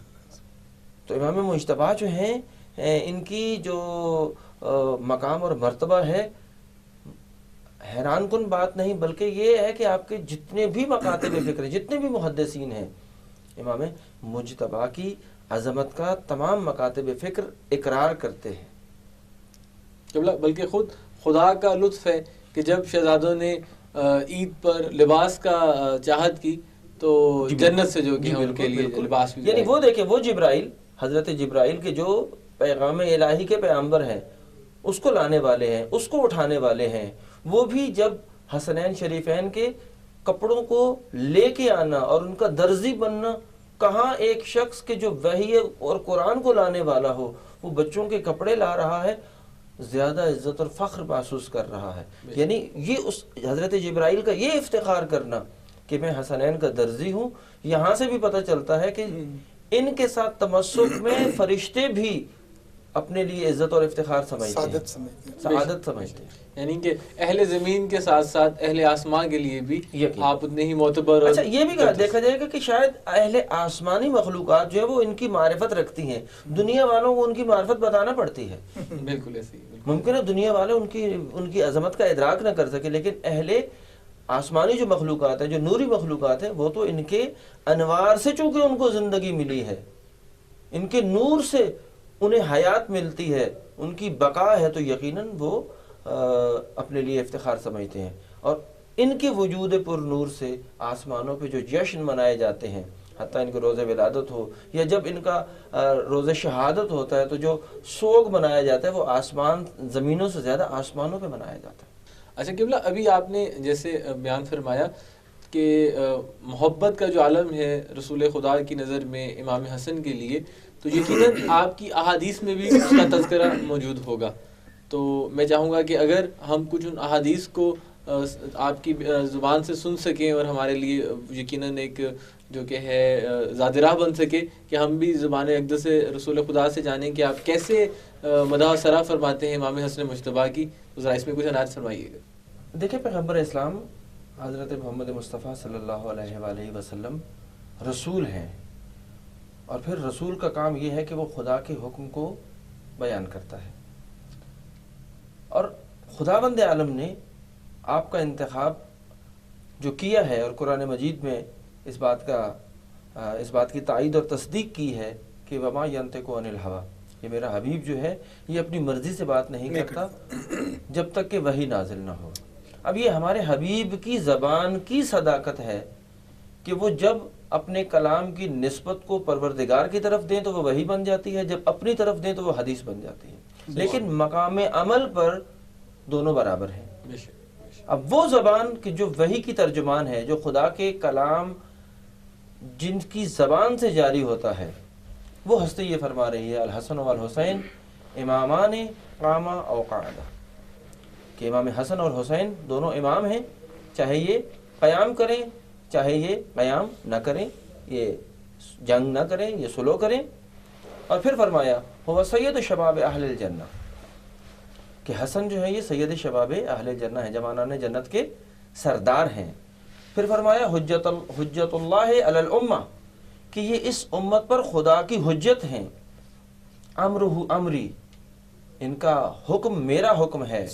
تو امام مجتبیٰ جو ہیں ان کی جو مقام اور مرتبہ ہے، حیران کن بات نہیں بلکہ یہ ہے کہ آپ کے جتنے بھی مکاتب فکر ہیں، جتنے بھی محدثین ہیں، امام مجتبیٰ کی عظمت کا تمام مکاتب فکر اقرار کرتے ہیں. بلکہ خود خدا کا لطف ہے کہ جب شہزادوں نے عید پر لباس کا چاہت کی تو جنت سے جو کہ ان کے لیے لباس بھی، یعنی وہ دیکھیں، وہ جبرائیل، حضرت جبرائیل کے جو پیغام الہی کے پیغمبر ہیں، اس کو لانے والے ہیں، اس کو اٹھانے والے ہیں، وہ بھی جب حسنین شریفین کے کپڑوں کو لے کے آنا اور ان کا درزی بننا، کہاں ایک شخص کے جو وحی اور قرآن کو لانے والا ہو وہ بچوں کے کپڑے لا رہا ہے، زیادہ عزت اور فخر محسوس کر رہا ہے. یعنی یہ اس حضرت جبرائیل کا یہ افتخار کرنا کہ میں حسنین کا درزی ہوں، یہاں سے بھی پتہ چلتا ہے کہ ان کے ساتھ تمسک میں فرشتے بھی اپنے لیے عزت اور افتخار سمجھتے ہیں، سعادت سمجھتے ہیں. یعنی کہ اہل زمین کے ساتھ ساتھ اہل آسمان کے لیے بھی آپ اتنے ہی معتبر. اچھا یہ بھی دیکھا جائے گا کہ شاید اہل آسمانی مخلوقات جو ہے وہ ان کی معرفت رکھتی ہیں، دنیا والوں کو ان کی معرفت بتانا پڑتی ہے. بالکل ایسے ہی. ممکن ہے دنیا والے ان کی عظمت کا ادراک نہ کر سکے، لیکن اہل آسمانی جو مخلوقات ہیں، جو نوری مخلوقات ہیں، وہ تو ان کے انوار سے چونکہ ان کو زندگی ملی ہے، ان کے نور سے انہیں حیات ملتی ہے، ان کی بقا ہے، تو یقیناً وہ اپنے لیے افتخار سمجھتے ہیں. اور ان کے وجود پر نور سے آسمانوں پہ جو جشن منائے جاتے ہیں، حتیٰ ان کے روز ولادت ہو یا جب ان کا روز شہادت ہوتا ہے تو جو سوگ منایا جاتا ہے وہ آسمان زمینوں سے زیادہ آسمانوں پہ منایا جاتا ہے. اچھا قبلہ، ابھی آپ نے جیسے بیان فرمایا کہ محبت کا جو عالم ہے رسول خدا کی نظر میں امام حسن کے لیے، تو یقیناً آپ کی احادیث میں بھی اس کا تذکرہ موجود ہوگا. تو میں چاہوں گا کہ اگر ہم کچھ ان احادیث کو آپ کی زبان سے سن سکیں اور ہمارے لیے یقیناً ایک جو کہ ہے زاد راہ بن سکے کہ ہم بھی زبان اقدس سے رسول خدا سے جانیں کہ آپ کیسے مدح ثرا فرماتے ہیں امام حسن مجتبیٰ کی، تو ذرا اس میں کچھ عنایت فرمائیے گا. دیکھیں، پیغمبر اسلام حضرت محمد مصطفیٰ صلی اللہ علیہ وآلہ وسلم رسول ہیں، اور پھر رسول کا کام یہ ہے کہ وہ خدا کے حکم کو بیان کرتا ہے. اور خداوند عالم نے آپ کا انتخاب جو کیا ہے اور قرآن مجید میں اس بات کی تائید اور تصدیق کی ہے کہ وما ینطق عن الہویٰ، یہ میرا حبیب جو ہے یہ اپنی مرضی سے بات نہیں کرتا جب تک کہ وحی نازل نہ ہو. اب یہ ہمارے حبیب کی زبان کی صداقت ہے کہ وہ جب اپنے کلام کی نسبت کو پروردگار کی طرف دیں تو وہ وحی بن جاتی ہے، جب اپنی طرف دیں تو وہ حدیث بن جاتی ہے. لیکن مقام عمل پر دونوں برابر ہیں. اب وہ زبان کہ جو وحی کی ترجمان ہے، جو خدا کے کلام جن کی زبان سے جاری ہوتا ہے، وہ ہستی یہ فرما رہی ہے الحسن والحسین امامان قاما او قعدا، کہ امام حسن اور حسین دونوں امام ہیں، چاہے یہ قیام کریں چاہے یہ قیام نہ کریں، یہ جنگ نہ کریں، یہ سلو کریں. اور پھر فرمایا وہ سید شباب اہل الجنہ، کہ حسن جو ہے یہ سید شباب اہل جنہ ہے، جوانان جنت کے سردار ہیں. پھر فرمایا حجت اللہ علی الامہ، کہ یہ اس امت پر خدا کی حجت ہیں. امرہ امری، ان کا حکم میرا حکم ہے،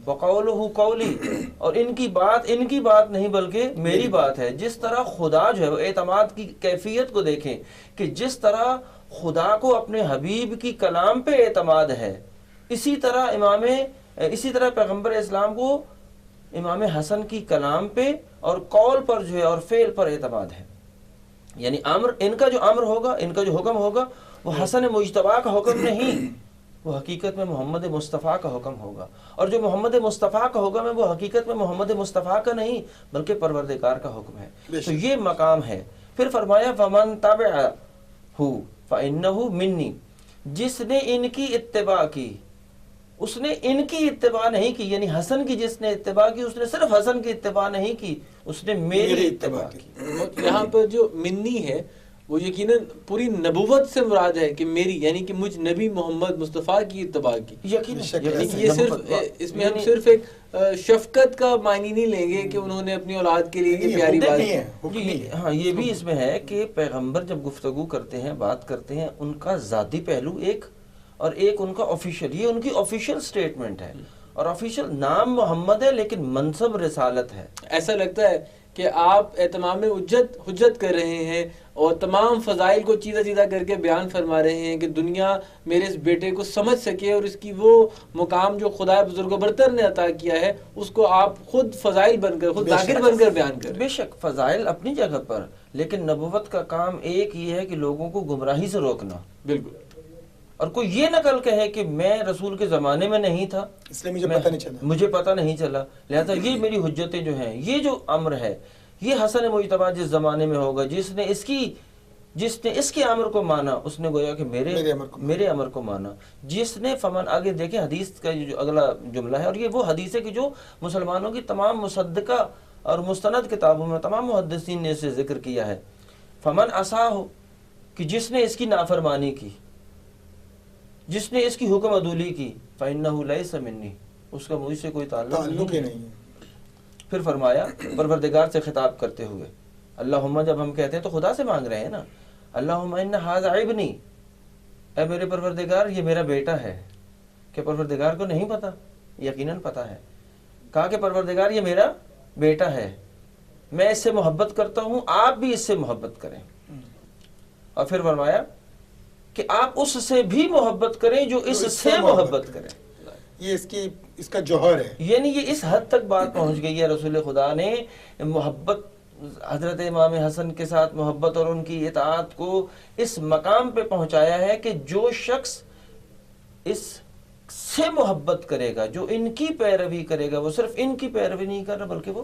وقولہ قولی، اور ان کی بات نہیں بلکہ میری بات ہے. جس طرح خدا جو ہے وہ اعتماد کی کیفیت کو دیکھیں کہ جس طرح خدا کو اپنے حبیب کی کلام پہ اعتماد ہے، اسی طرح پیغمبر اسلام کو امام حسن کی کلام پہ اور قول پر جو ہے اور فعل پر اعتماد ہے. یعنی ان کا جو امر ہوگا، ان کا جو حکم ہوگا وہ حسن مجتبیٰ کا حکم نہیں، وہ حقیقت میں محمد مصطفیٰ کا حکم ہوگا، اور جو محمد مصطفیٰ کا حکم ہے وہ حقیقت میں محمد مصطفیٰ کا نہیں بلکہ پروردگار کا حکم ہے۔ تو یہ مقام ہے۔ پھر فرمایا فمن تبعہ فإنہ منی، جس نے ان کی اتباع کی، اس نے ان کی اتباع نہیں کی، یعنی حسن کی جس نے اتباع کی اس نے صرف حسن کی اتباع نہیں کی، اس نے میری اتباع کی۔ یہاں پر جو منی ہے وہ یقیناً پوری نبوت سے مراد ہے کہ میری، یعنی کہ مجھ نبی محمد مصطفیٰ کی اتباع کی۔ یقیناً یہ صرف اس میں ہم صرف ایک شفقت کا معنی نہیں لیں گے کہ انہوں نے اپنی اولاد کے لیے یہ پیاری بات ہے۔ ہاں یہ بھی اس میں ہے کہ پیغمبر جب گفتگو کرتے ہیں، بات کرتے ہیں، ان کا ذاتی پہلو ایک اور ایک ان کا آفیشیل، یہ ان کی آفیشیل سٹیٹمنٹ ہے، اور آفیشیل نام محمد ہے لیکن منصب رسالت ہے۔ ایسا لگتا ہے کہ آپ اہتمام حجت کر رہے ہیں اور تمام فضائل کو چیزہ چیزہ کر کے بیان فرما رہے ہیں کہ دنیا میرے اس بیٹے کو سمجھ سکے اور اس کی وہ مقام جو خدا بزرگ و برتر نے عطا کیا ہے اس کو آپ خود فضائل بن کر، خود ذاکر بن کر بیان کریں۔ بے شک فضائل اپنی جگہ پر، لیکن نبوت کا کام ایک یہ ہے کہ لوگوں کو گمراہی سے روکنا۔ بالکل۔ اور کوئی یہ نہ کل کہے کہ میں رسول کے زمانے میں نہیں تھا اس لیے مجھے پتہ نہیں چلا، لہذا یہ میری حجتیں جو ہیں، یہ جو امر ہے، یہ حسن مجتبیٰ جس زمانے میں ہوگا، جس نے اس کے امر کو مانا اس نے گویا کہ میرے امر کو مانا۔ جس نے فمن، آگے دیکھیں حدیث کا جو اگلا جملہ ہے، اور یہ وہ حدیث ہے کہ جو مسلمانوں کی تمام مصدقہ اور مستند کتابوں میں تمام محدثین نے اسے ذکر کیا ہے۔ فمن عصاہ، کہ جس نے اس کی نافرمانی کی، جس نے اس کی حکم عدولی کی، فإنہ لیس منی، اس کا مجھ سے کوئی تعلق نہیں ہے۔ پھر فرمایا پروردگار سے خطاب کرتے ہوئے، اللہم، جب ہم کہتے ہیں تو خدا سے مانگ رہے ہیں نا، اللہم ان ھذا ابنی، اے میرے پروردگار یہ میرا بیٹا ہے۔ کہ پروردگار کو نہیں پتا؟ یقیناً پتا ہے۔ کہا کہ پروردگار یہ میرا بیٹا ہے، میں اس سے محبت کرتا ہوں، آپ بھی اس سے محبت کریں۔ اور پھر فرمایا کہ آپ اس سے بھی محبت کریں جو اس سے محبت کریں۔ یہ اس کا جوہر ہے، یعنی یہ اس حد تک بات پہنچ گئی ہے، رسول خدا نے محبت، حضرت امام حسن کے ساتھ محبت اور ان کی اطاعت کو اس مقام پہ پہنچایا ہے کہ جو شخص اس سے محبت کرے گا، جو ان کی پیروی کرے گا، وہ صرف ان کی پیروی نہیں کر رہا بلکہ وہ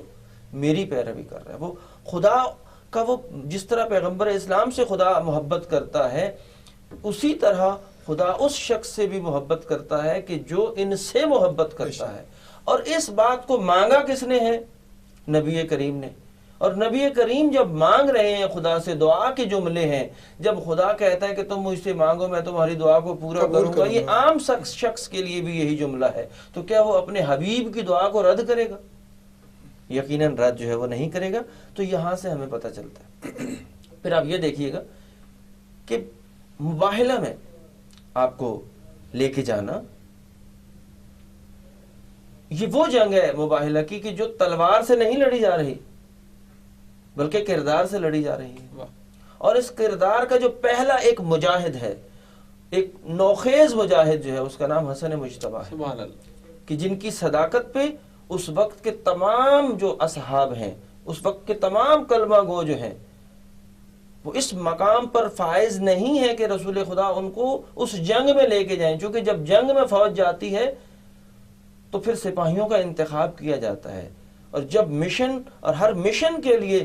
میری پیروی کر رہا ہے۔ وہ خدا کا، وہ جس طرح پیغمبر اسلام سے خدا محبت کرتا ہے، اسی طرح خدا اس شخص سے بھی محبت کرتا ہے کہ جو ان سے محبت کرتا ہے۔ اور اس بات کو مانگا کس نے ہے؟ نبی کریم نے۔ اور نبی کریم جب مانگ رہے ہیں خدا سے، دعا کے جملے ہیں، جب خدا کہتا ہے کہ تم مجھ سے مانگو میں تمہاری دعا کو پورا کروں گا، یہ عام شخص کے لیے بھی یہی جملہ ہے، تو کیا وہ اپنے حبیب کی دعا کو رد کرے گا؟ یقیناً رد جو ہے وہ نہیں کرے گا۔ تو یہاں سے ہمیں پتہ چلتا ہے۔ پھر آپ یہ دیکھیے گا کہ مباہلہ میں آپ کو لے کے جانا، یہ وہ جنگ ہے مباہلہ کی کہ جو تلوار سے نہیں لڑی جا رہی بلکہ کردار سے لڑی جا رہی ہے۔ اور اس کردار کا جو پہلا ایک مجاہد ہے، ایک نوخیز مجاہد جو ہے، اس کا نام حسن مجتبیٰ ہے، سبحان اللہ، کہ جن کی صداقت پہ اس وقت کے تمام جو اصحاب ہیں، اس وقت کے تمام کلمہ گو جو ہیں، وہ اس مقام پر فائز نہیں ہے کہ رسول خدا ان کو اس جنگ میں لے کے جائیں، چونکہ جب جنگ میں فوج جاتی ہے تو پھر سپاہیوں کا انتخاب کیا جاتا ہے، اور جب مشن، اور ہر مشن کے لیے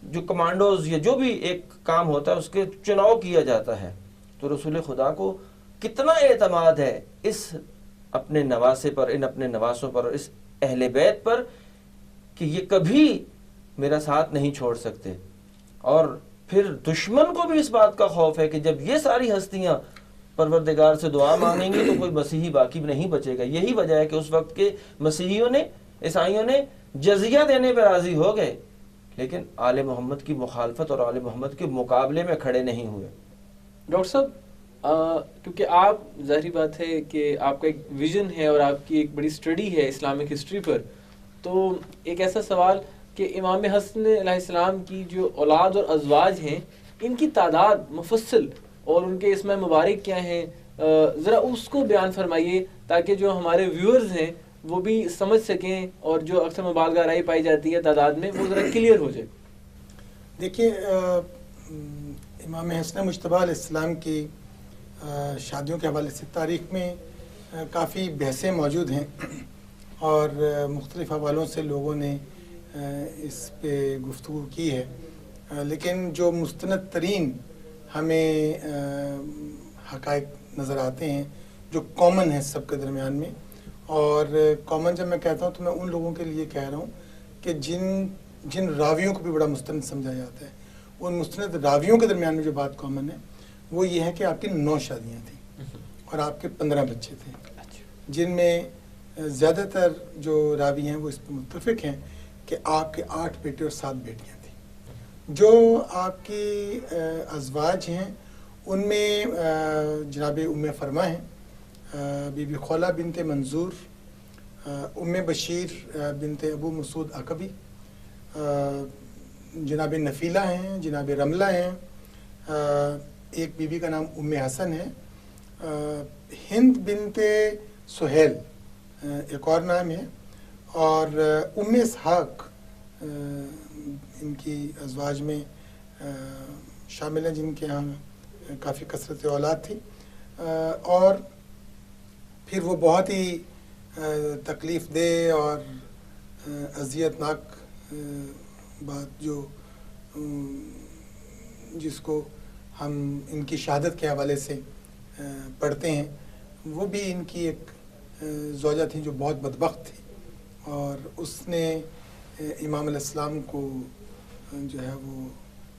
جو کمانڈوز یا جو بھی ایک کام ہوتا ہے اس کے چناؤ کیا جاتا ہے، تو رسول خدا کو کتنا اعتماد ہے اس اپنے نواسے پر، ان اپنے نواسوں پر، اور اس اہل بیت پر کہ یہ کبھی میرا ساتھ نہیں چھوڑ سکتے۔ اور پھر دشمن کو بھی اس بات کا خوف ہے کہ جب یہ ساری ہستیاں پروردگار سے دعا مانگیں گی تو کوئی مسیحی باقی نہیں بچے گا۔ یہی وجہ ہے کہ اس وقت کے مسیحیوں نے، عیسائیوں نے جزیہ دینے پہ راضی ہو گئے، لیکن آل محمد کی مخالفت اور آل محمد کے مقابلے میں کھڑے نہیں ہوئے۔ ڈاکٹر صاحب، کیونکہ آپ، ظاہری بات ہے کہ آپ کا ایک ویژن ہے اور آپ کی ایک بڑی اسٹڈی ہے اسلامک ہسٹری پر، تو ایک ایسا سوال کہ امام حسن علیہ السلام کی جو اولاد اور ازواج ہیں، ان کی تعداد مفصل اور ان کے اسماء مبارک کیا ہیں، ذرا اس کو بیان فرمائیے تاکہ جو ہمارے ویورز ہیں وہ بھی سمجھ سکیں، اور جو اکثر مبالغہ آرائی پائی جاتی ہے تعداد میں وہ ذرا کلیئر ہو جائے۔ دیکھیے، امام حسن مجتبیٰ علیہ السلام کی شادیوں کے حوالے سے تاریخ میں کافی بحثیں موجود ہیں اور مختلف حوالوں سے لوگوں نے اس پہ گفتگو کی ہے، لیکن جو مستند ترین ہمیں حقائق نظر آتے ہیں جو کامن ہیں سب کے درمیان میں، اور کامن جب میں کہتا ہوں تو میں ان لوگوں کے لیے کہہ رہا ہوں کہ جن راویوں کو بھی بڑا مستند سمجھا جاتا ہے، ان مستند راویوں کے درمیان میں جو بات کامن ہے وہ یہ ہے کہ آپ کی 9 شادیاں تھیں اور آپ کے 15 بچے تھے، جن میں زیادہ تر جو راوی ہیں وہ اس پہ متفق ہیں کہ آپ کے 8 بیٹے اور 7 بیٹیاں تھیں۔ جو آپ کی ازواج ہیں ان میں جناب ام فرما ہیں، بی بی خولہ بنت منظور، ام بشیر بنت ابو مسعود عقبی، جناب نفیلہ ہیں، جناب رملہ ہیں، ایک بی بی کا نام ام حسن ہے، ہند بنت سہیل ایک اور نام ہے، اور ام اسحاق ان کی ازواج میں شامل ہیں جن کے ہاں کافی کثرت اولاد تھی، اور پھر وہ بہت ہی تکلیف دہ اور اذیت ناک بات جو جس کو ہم ان کی شہادت کے حوالے سے پڑھتے ہیں، وہ بھی ان کی ایک زوجہ تھی جو بہت بدبخت تھی، اور اس نے امام علیہ السلام کو جو ہے وہ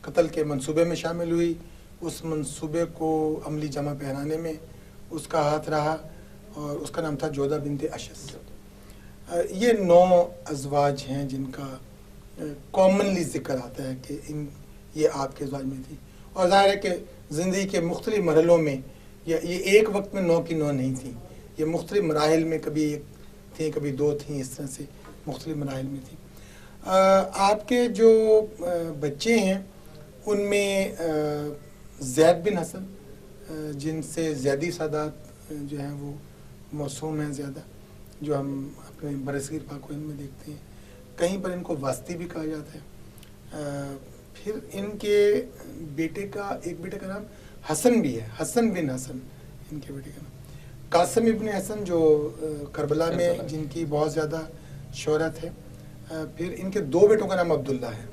قتل کے منصوبے میں شامل ہوئی، اس منصوبے کو عملی جمع پہنانے میں اس کا ہاتھ رہا، اور اس کا نام تھا جودہ بنت اشس۔ یہ 9 ازواج ہیں جن کا کامنلی ذکر آتا ہے کہ یہ آپ کے ازواج میں تھی، اور ظاہر ہے کہ زندگی کے مختلف مرحلوں میں یہ ایک وقت میں 9 کی 9 نہیں تھیں، یہ مختلف مراحل میں کبھی 1 تھیں کبھی 2 تھیں، اس طرح سے مختلف مراحل میں تھیں۔ آپ کے جو بچے ہیں ان میں زید بن حسن، جن سے زیدی سادات جو ہیں وہ موسوم ہیں زیادہ، جو ہم اپنے برصغیر پاک و ہند میں دیکھتے ہیں، کہیں پر ان کو واسطی بھی کہا جاتا ہے۔ پھر ان کے ایک بیٹے کا نام حسن بھی ہے، حسن بن حسن ان کے بیٹے کا نام، قاسم ابن حسن جو کربلا میں جن کی بہت زیادہ شہرت ہے، پھر ان کے 2 بیٹوں کا نام عبداللہ ہے،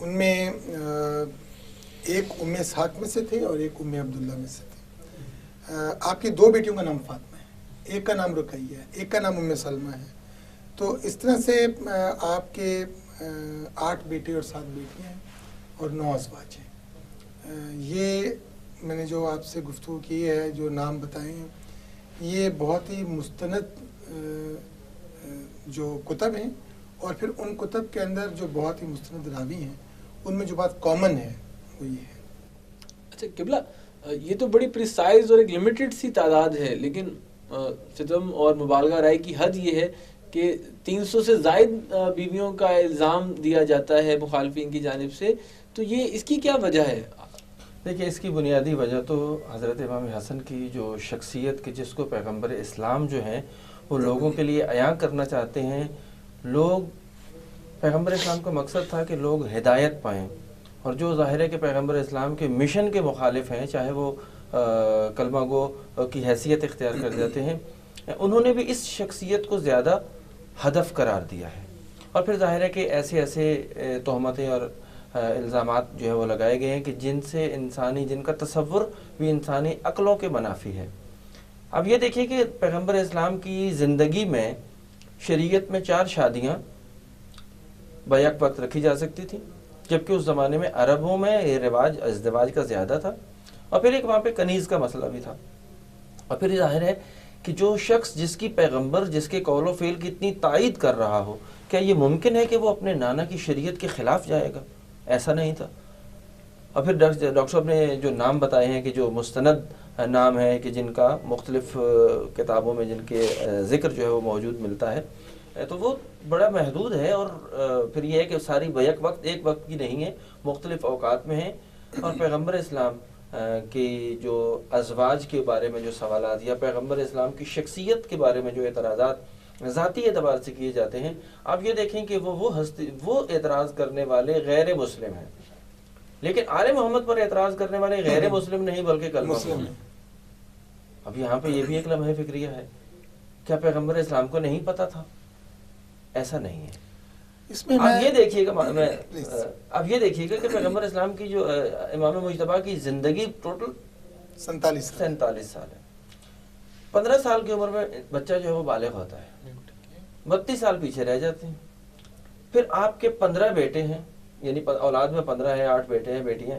ان میں ایک ام اسحاق میں سے تھے اور ایک ام عبداللہ میں سے تھے۔ آپ کی 2 بیٹیوں کا نام فاطمہ ہے، ایک کا نام رقیہ ہے، ایک کا نام ام سلمہ ہے، تو اس طرح سے آپ کے 8 بیٹے اور 7 بیٹیاں ہیں اور 9 ازواج ہیں۔ یہ میں نے جو آپ سے گفتگو کی ہے، جو نام بتائے ہیں، یہ بہت ہی مستند جو کتب ہیں، اور پھر ان کتب کے اندر جو بہت ہی مستند راوی ہیں ان میں جو بات کامن ہے وہ یہ ہے۔ اچھا قبلہ، یہ تو بڑی پریسائز اور ایک لمیٹڈ سی تعداد ہے، لیکن ستم اور مبالغہ رائے کی حد یہ ہے کہ 300 سے زائد بیویوں کا الزام دیا جاتا ہے مخالفین کی جانب سے، تو یہ اس کی کیا وجہ ہے؟ دیکھیں، اس کی بنیادی وجہ تو حضرت امام حسن کی جو شخصیت کے جس کو پیغمبر اسلام جو ہیں وہ لوگوں کے لیے عیاں کرنا چاہتے ہیں، لوگ پیغمبر اسلام کا مقصد تھا کہ لوگ ہدایت پائیں، اور جو ظاہر ہے کہ پیغمبر اسلام کے مشن کے مخالف ہیں، چاہے وہ کلمہ گو کی حیثیت اختیار کر جاتے ہیں، انہوں نے بھی اس شخصیت کو زیادہ ہدف قرار دیا ہے، اور پھر ظاہر ہے کہ ایسے تہمتیں اور الزامات جو ہے وہ لگائے گئے ہیں کہ جن کا تصور بھی انسانی عقلوں کے منافی ہے۔ اب یہ دیکھیے کہ پیغمبر اسلام کی زندگی میں شریعت میں 4 شادیاں بیک وقت رکھی جا سکتی تھی، جبکہ اس زمانے میں عربوں میں یہ رواج ازدواج کا زیادہ تھا، اور پھر ایک وہاں پہ کنیز کا مسئلہ بھی تھا، اور پھر ظاہر ہے کہ جو شخص جس کی پیغمبر جس کے قول و فعل کی اتنی تائید کر رہا ہو، کیا یہ ممکن ہے کہ وہ اپنے نانا کی شریعت کے خلاف جائے گا؟ ایسا نہیں تھا۔ اور پھر ڈاکٹر صاحب نے جو نام بتائے ہیں کہ جو مستند نام ہے کہ جن کا مختلف کتابوں میں جن کے ذکر جو ہے وہ موجود ملتا ہے، تو وہ بڑا محدود ہے، اور پھر یہ ہے کہ ساری بیک وقت ایک وقت کی نہیں ہے، مختلف اوقات میں ہیں، اور پیغمبر اسلام کی جو ازواج کے بارے میں جو سوالات یا پیغمبر اسلام کی شخصیت کے بارے میں جو اعتراضات ذاتی اعتبار سے کیے جاتے ہیں، آپ یہ دیکھیں کہ وہ اعتراض کرنے والے غیر مسلم ہیں، لیکن آل محمد پر اعتراض کرنے والے غیر مسلم نہیں بلکہ کلمہ مسلم ہیں۔ اب یہاں پہ یہ بھی ایک لمحہ فکریہ ہے، کیا پیغمبر اسلام کو نہیں پتا تھا؟ ایسا نہیں ہے۔ اس میں اب یہ دیکھیے گا اب یہ دیکھیے گا کہ پیغمبر اسلام کی جو امام مجتبیٰ کی زندگی ٹوٹل 47 سال ہے۔ 15 سال کی عمر میں بچہ جو ہے وہ بالغ ہوتا ہے، 32 سال پیچھے رہ جاتے ہیں۔ پھر آپ کے 15 بیٹے ہیں، یعنی اولاد میں 15 ہیں، 8 بیٹے ہیں، بیٹیاں،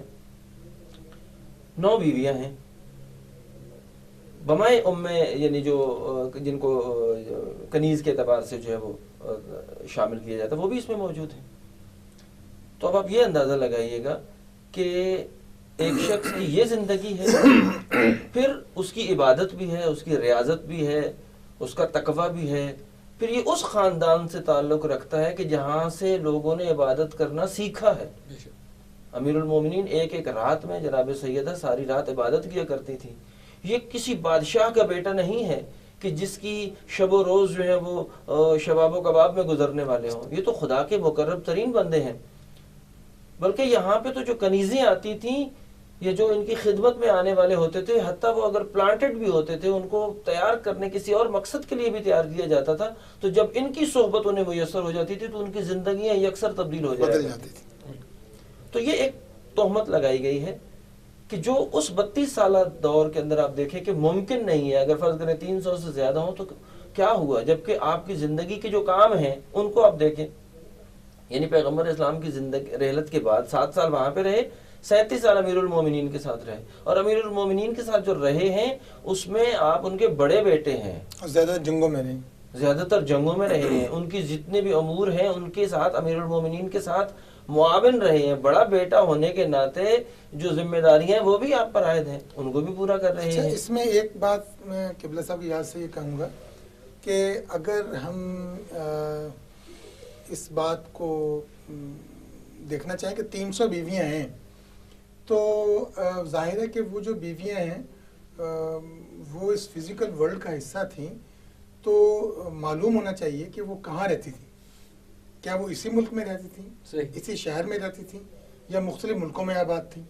9 بیویاں ہیں، بمائے یعنی جو جن کو کنیز کے اعتبار سے جو ہے وہ شامل کیا جاتا ہے وہ بھی اس میں موجود ہیں۔ تو اب آپ یہ اندازہ لگائیے گا کہ ایک شخص کی یہ زندگی ہے، پھر اس کی عبادت بھی ہے، اس کی ریاضت بھی ہے، اس کا تقویٰ بھی ہے، پھر یہ اس خاندان سے تعلق رکھتا ہے کہ جہاں سے لوگوں نے عبادت کرنا سیکھا ہے۔ امیر المومنین ایک رات میں جناب سیدہ ساری رات عبادت کیا کرتی تھی۔ یہ کسی بادشاہ کا بیٹا نہیں ہے کہ جس کی شب و روز جو ہے وہ شباب و کباب میں گزرنے والے ہوں، یہ تو خدا کے مقرب ترین بندے ہیں۔ بلکہ یہاں پہ تو جو کنیزیں آتی تھیں یا جو ان کی خدمت میں آنے والے ہوتے تھے، حتیٰ وہ اگر پلانٹڈ بھی ہوتے تھے، ان کو تیار کرنے کسی اور مقصد کے لیے بھی تیار کیا جاتا تھا، تو جب ان کی صحبت انہیں میسر ہو جاتی تھی تو ان کی زندگیاں یکسر تبدیل ہو جاتی تھی۔ تو یہ ایک تہمت لگائی گئی ہے کہ جو اس 32 سالہ دور کے اندر آپ دیکھیں کہ ممکن نہیں ہے، اگر فرض کریں 300 سے زیادہ ہوں تو کیا ہوا، جبکہ آپ کی زندگی کے جو کام ہیں ان کو آپ دیکھیں۔ یعنی پیغمبر اسلام کی زندگی رحلت کے بعد 7 سال وہاں پہ رہے، 37 سال امیر المومنین کے ساتھ رہے، اور امیر المومنین کے ساتھ جو رہے ہیں اس میں آپ ان کے بڑے بیٹے ہیں، اور زیادہ جنگوں میں رہے، زیادہ تر جنگوں میں رہے ہیں، ان کی جتنے بھی امور ہیں ان کے ساتھ امیر المومنین کے ساتھ معاون رہے ہیں۔ بڑا بیٹا ہونے کے ناطے جو ذمہ داریاں ہیں وہ بھی آپ پر عائد ہیں، ان کو بھی پورا کر رہے ہیں۔ اس میں ایک بات میں قبلہ صاحب کی یاد سے یہ کہوں گا کہ اگر ہم اس بات کو دیکھنا چاہیں کہ 300 بیویاں ہیں تو ظاہر ہے کہ وہ جو بیویاں ہیں وہ اس فزیکل ورلڈ کا حصہ تھیں، تو معلوم ہونا چاہیے کہ وہ کہاں رہتی تھیں۔ کیا وہ اسی ملک میں رہتی تھیں، اسی شہر میں رہتی تھیں، یا مختلف ملکوں میں آباد تھیں؟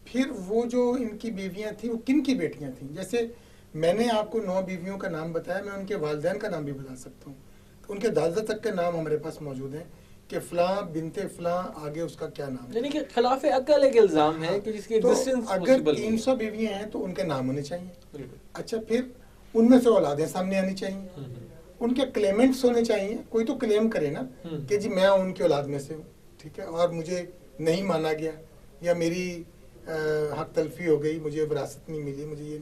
پھر وہ جو ان کی بیویاں تھیں وہ کن کی بیٹیاں تھیں؟ جیسے میں نے آپ کو 9 بیویوں کا نام بتایا، میں ان کے والدین کا نام بھی بتا سکتا ہوں، ان کے دادہ تک کے نام ہمارے پاس موجود ہیں کہ فلاں بنت فلاں، آگے اس کا کیا نام ہے، یعنی کہ خلاف عقل ایک الزام ہے کہ جس کی ایگزسٹنس اگر 300 بیویاں ہیں تو ان کے نام ہونے چاہیے۔ اچھا، پھر ان میں سے اولادیں سامنے آنی چاہیے، ان کے کلیمنٹس ہونے چاہیے، کوئی تو کلیم کرے نا کہ جی میں ان کی اولاد میں سے ہوں، ٹھیک ہے، اور مجھے نہیں مانا گیا یا میری حق تلفی ہو گئی، مجھے وراثت نہیں ملی، مجھے یہ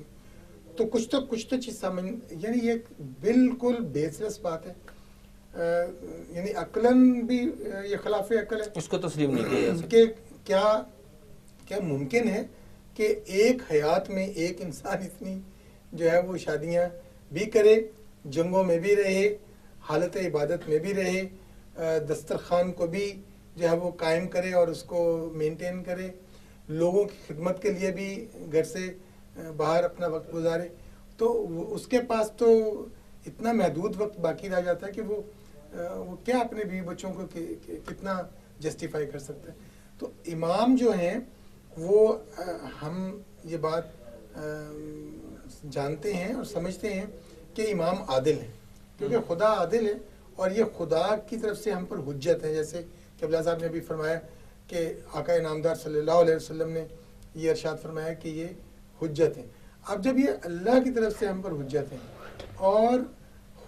تو کچھ تو چیز سمجھ، یعنی یہ بالکل بیس لیس بات ہے، یعنی عقلاً بھی یہ خلاف عقل ہے، اس کو تسلیم نہیں کیا جا سکتا کہ کیا ممکن ہے کہ ایک حیات میں ایک انسان اتنی جو ہے وہ شادیاں بھی کرے، جنگوں میں بھی رہے، حالت عبادت میں بھی رہے، دسترخوان کو بھی جو ہے وہ قائم کرے اور اس کو مینٹین کرے، لوگوں کی خدمت کے لیے بھی گھر سے باہر اپنا وقت گزارے، تو اس کے پاس تو اتنا محدود وقت باقی رہ جاتا ہے کہ وہ کیا اپنے بیوی بچوں کو کتنا جسٹیفائی کر سکتا ہے۔ تو امام جو ہیں وہ ہم یہ بات جانتے ہیں اور سمجھتے ہیں کہ امام عادل ہیں، کیونکہ خدا عادل ہے اور یہ خدا کی طرف سے ہم پر حجت ہے، جیسے قبلہ صاحب نے بھی فرمایا کہ آقا انعامدار صلی اللہ علیہ وسلم نے یہ ارشاد فرمایا کہ یہ حجت ہے۔ اب جب یہ اللہ کی طرف سے ہم پر حجت ہے اور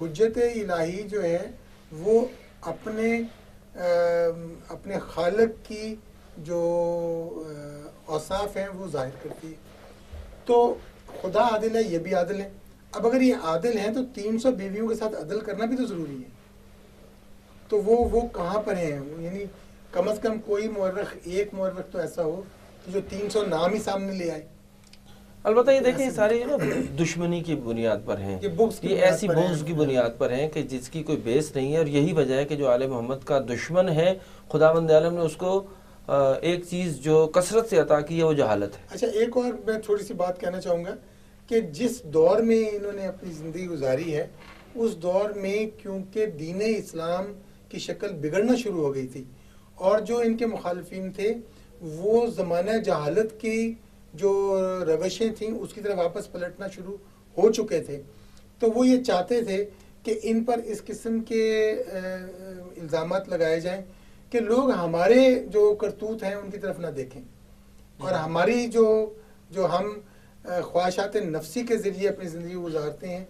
حجت الہی جو ہے وہ اپنے خالق کی جو اوصاف ہیں وہ ظاہر کرتی ہے، تو خدا عادل ہے، یہ بھی عادل ہے۔ اب اگر یہ عادل ہیں تو 300 بیویوں کے ساتھ عدل کرنا بھی تو ضروری ہے، تو وہ کہاں پر ہیں؟ یعنی کم از کم کوئی ایک مورخ تو ایسا ہو کہ جو 300 نام ہی سامنے لے آئے۔ البتہ یہ دیکھیں ساری دشمنی کی بنیاد پر ہیں، یہ ایسی بغض کی بنیاد پر ہیں کہ جس کی کوئی بیس نہیں ہے، اور یہی وجہ ہے کہ جو آل محمد کا دشمن ہے خداوند عالم نے اس کو ایک چیز جو کثرت سے عطا کی ہے وہ جہالت ہے۔ اچھا، ایک اور میں تھوڑی سی بات کہنا چاہوں گا کہ جس دور میں انہوں نے اپنی زندگی گزاری ہے اس دور میں کیونکہ دین اسلام کی شکل بگڑنا شروع ہو گئی تھی، اور جو ان کے مخالفین تھے وہ زمانہ جہالت کی جو روشیں تھیں اس کی طرف واپس پلٹنا شروع ہو چکے تھے تو وہ یہ چاہتے تھے کہ ان پر اس قسم کے الزامات لگائے جائیں کہ لوگ ہمارے جو کرتوت ہیں ان کی طرف نہ دیکھیں اور ہماری جو ہم خواہشات نفسی کے ذریعے اپنی زندگی گزارتے ہیں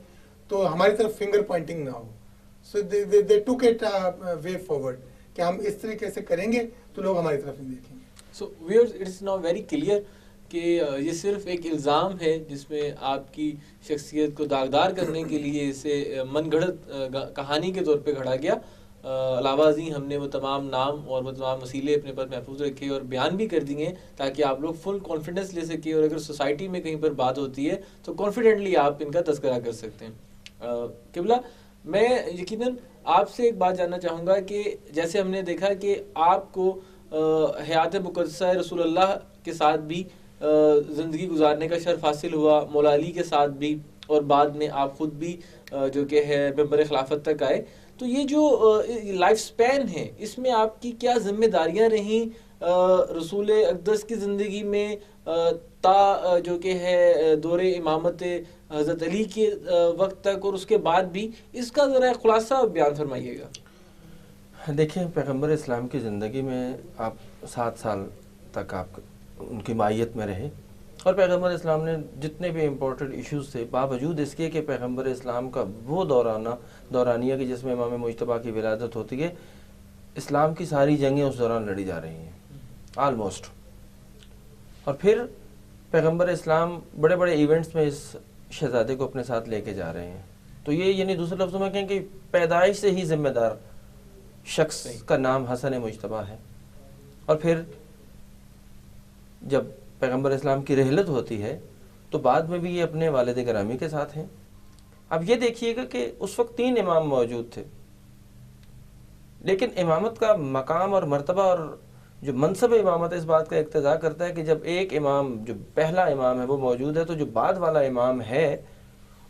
تو ہماری طرف فنگر پوائنٹنگ نہ ہو. سو دے ٹوک اٹ وے فارورڈ کہ ہم اس طریقے سے کریں گے تو لوگ ہماری طرف نہیں دیکھیں گے. So where's it is now very clear کہ یہ صرف ایک الزام ہے جس میں آپ کی شخصیت کو داغدار کرنے کے لیے اسے من گھڑت کہانی کے طور پہ گھڑا گیا. علاوہ ازیں ہم نے وہ تمام نام اور وہ تمام وسیلے اپنے پاس محفوظ رکھے اور بیان بھی کر دیے تاکہ آپ لوگ فل کانفیڈنس لے سکیں اور اگر سوسائٹی میں کہیں پر بات ہوتی ہے تو کانفیڈنٹلی آپ ان کا تذکرہ کر سکتے ہیں. قبلہ میں یقیناً آپ سے ایک بات جاننا چاہوں گا کہ جیسے ہم نے دیکھا کہ آپ کو حیات مقدسہ رسول اللہ کے ساتھ بھی زندگی گزارنے کا شرف حاصل ہوا, مولا علی کے ساتھ بھی, اور بعد میں آپ خود بھی جو کہ ہے ممبر خلافت تک آئے. تو یہ جو لائف سپین ہے اس میں آپ کی کیا ذمہ داریاں رہیں رسول اقدس کی زندگی میں تا جو کہ ہے دور امامت حضرت علی کے وقت تک اور اس کے بعد بھی, اس کا ذرا خلاصہ بیان فرمائیے گا. دیکھیں, پیغمبر اسلام کی زندگی میں آپ 7 سال تک آپ ان کی مائیت میں رہے اور پیغمبر اسلام نے جتنے بھی امپورٹنٹ ایشوز تھے باوجود اس کے کہ پیغمبر اسلام کا وہ دورانیہ کہ جس میں امام مجتبیٰ کی ولادت ہوتی ہے, اسلام کی ساری جنگیں اس دوران لڑی جا رہی ہیں آلموسٹ. اور پھر پیغمبر اسلام بڑے بڑے ایونٹس میں اس شہزادے کو اپنے ساتھ لے کے جا رہے ہیں. تو یہ یعنی دوسرے لفظوں میں کہیں کہ پیدائش سے ہی ذمہ دار شخص کا نام حسن مجتبیٰ ہے. اور پھر جب پیغمبر اسلام کی رحلت ہوتی ہے تو بعد میں بھی یہ اپنے والد گرامی کے ساتھ ہیں. اب یہ دیکھیے گا کہ اس وقت 3 امام موجود تھے, لیکن امامت کا مقام اور مرتبہ اور جو منصب امامت اس بات کا اقتضا کرتا ہے کہ جب ایک امام جو پہلا امام ہے وہ موجود ہے تو جو بعد والا امام ہے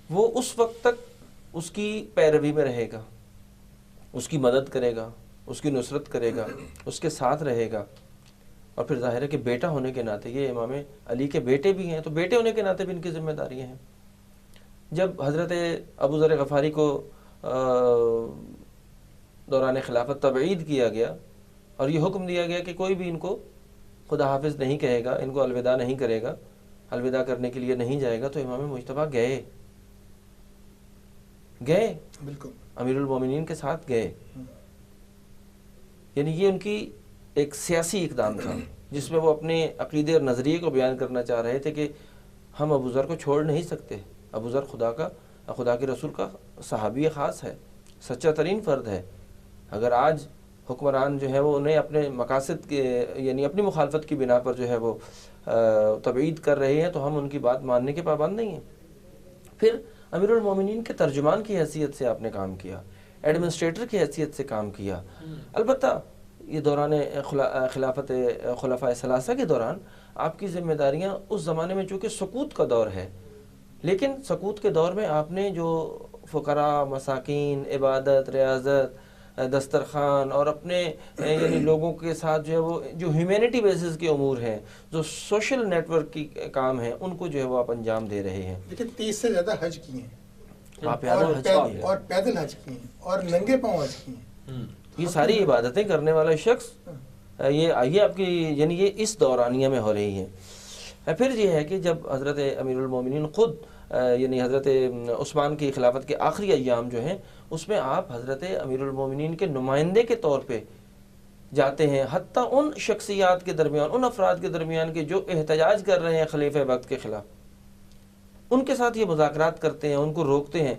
وہ اس وقت تک اس کی پیروی میں رہے گا, اس کی مدد کرے گا, اس کی نصرت کرے گا, اس کے ساتھ رہے گا. اور پھر ظاہر ہے کہ بیٹا ہونے کے ناطے, یہ امام علی کے بیٹے بھی ہیں تو بیٹے ہونے کے ناطے بھی ان کی ذمہ داریاں ہیں. جب حضرت ابو ذر غفاری کو دوران خلافت تبعید کیا گیا اور یہ حکم دیا گیا کہ کوئی بھی ان کو خدا حافظ نہیں کہے گا, ان کو الوداع نہیں کرے گا, الوداع کرنے کے لیے نہیں جائے گا, تو امام مجتبیٰ گئے بالکل امیر المومنین کے ساتھ گئے. یعنی یہ ان کی ایک سیاسی اقدام تھا جس میں وہ اپنے عقیدے اور نظریے کو بیان کرنا چاہ رہے تھے کہ ہم ابو ذر کو چھوڑ نہیں سکتے. ابو ذر خدا کے رسول کا صحابی خاص ہے, سچا ترین فرد ہے. اگر آج حکمران جو ہے وہ انہیں اپنے مقاصد کے یعنی اپنی مخالفت کی بنا پر جو ہے وہ تبعید کر رہے ہیں تو ہم ان کی بات ماننے کے پابند نہیں ہیں. پھر امیر المومنین کے ترجمان کی حیثیت سے آپ نے کام کیا, ایڈمنسٹریٹر کی حیثیت سے کام کیا. البتہ یہ دوران خلافت خلفائے ثلاثہ کے دوران آپ کی ذمہ داریاں اس زمانے میں چونکہ سقوط کا دور ہے, لیکن سقوط کے دور میں آپ نے جو فقراء, مساکین, عبادت, ریاضت, دسترخوان اور اپنے یعنی لوگوں کے ساتھ جو ہے وہ جو ہیومینٹی بیسز کے امور ہیں, جو سوشل نیٹ ورک کی کام ہیں, ان کو جو ہے وہ آپ انجام دے رہے ہیں. لیکن 30 سے زیادہ حج کیے ہیں اور پیدل حج کیے ہیں اور ننگے پاؤں حج کیے ہیں. یہ ساری عبادتیں کرنے والا شخص یہ آپ کی یعنی یہ اس دورانیہ میں ہو رہی ہیں. پھر یہ ہے کہ جب حضرت امیر المومنین خود یعنی حضرت عثمان کی خلافت کے آخری ایام جو ہیں اس میں آپ حضرت امیر المومنین کے نمائندے کے طور پہ جاتے ہیں, حتیٰ ان شخصیات کے درمیان, ان افراد کے درمیان کے جو احتجاج کر رہے ہیں خلیفہ وقت کے خلاف, ان کے ساتھ یہ مذاکرات کرتے ہیں, ان کو روکتے ہیں.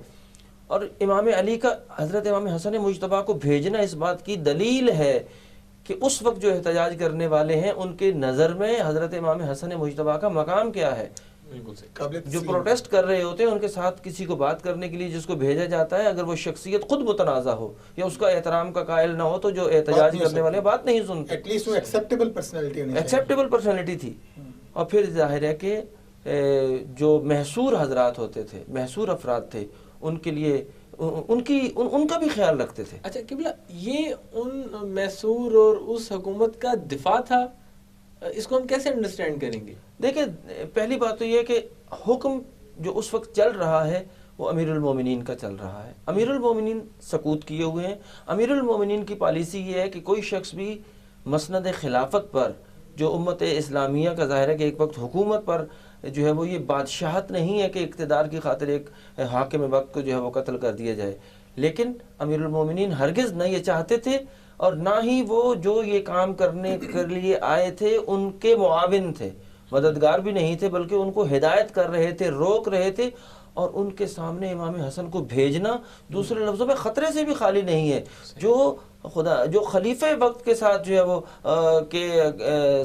اور امام علی کا حضرت امام حسن مجتبیٰ کو بھیجنا اس بات کی دلیل ہے کہ اس وقت جو احتجاج کرنے والے ہیں ان کے نظر میں حضرت امام حسن مجتبیٰ کا مقام کیا ہے. جو پروٹیسٹ کر رہے ہوتے ہیں ان کے ساتھ کسی کو بات کرنے کے لیے جس کو بھیجا جاتا ہے, اگر وہ شخصیت خود متنازع ہو یا اس کا احترام کا قائل نہ ہو تو جو احتجاج کرنے والے بات نہیں سنتے. ایٹ لیسٹ وہ ایکسیپٹیبل پرسنالٹی تھی. اور پھر ظاہر ہے کہ جو محصور حضرات ہوتے تھے, محصور افراد تھے, ان کے لیے ان کا بھی خیال رکھتے تھے. اچھا قبلہ, یہ ان محصور اور اس حکومت کا دفاع تھا, اس کو ہم کیسے انڈرسٹینڈ کریں گے؟ دیکھیں, پہلی بات تو یہ کہ حکم جو اس وقت چل رہا ہے وہ امیر المومنین کا چل رہا ہے. امیر المومنین سکوت کیے ہوئے ہیں. امیر المومنین کی پالیسی یہ ہے کہ کوئی شخص بھی مسند خلافت پر، جو امت اسلامیہ کا ظاہر ہے کہ ایک وقت حکومت پر جو ہے وہ یہ بادشاہت نہیں ہے کہ اقتدار کی خاطر ایک حاکم وقت کو جو ہے وہ قتل کر دیا جائے، لیکن امیر المومنین ہرگز نہ یہ چاہتے تھے اور نہ ہی وہ جو یہ کام کرنے کے لیے آئے تھے ان کے معاون تھے، مددگار بھی نہیں تھے، بلکہ ان کو ہدایت کر رہے تھے، روک رہے تھے. اور ان کے سامنے امام حسن کو بھیجنا دوسرے لفظوں میں خطرے سے بھی خالی نہیں ہے. جو خلیفہ وقت کے ساتھ جو ہے وہ کے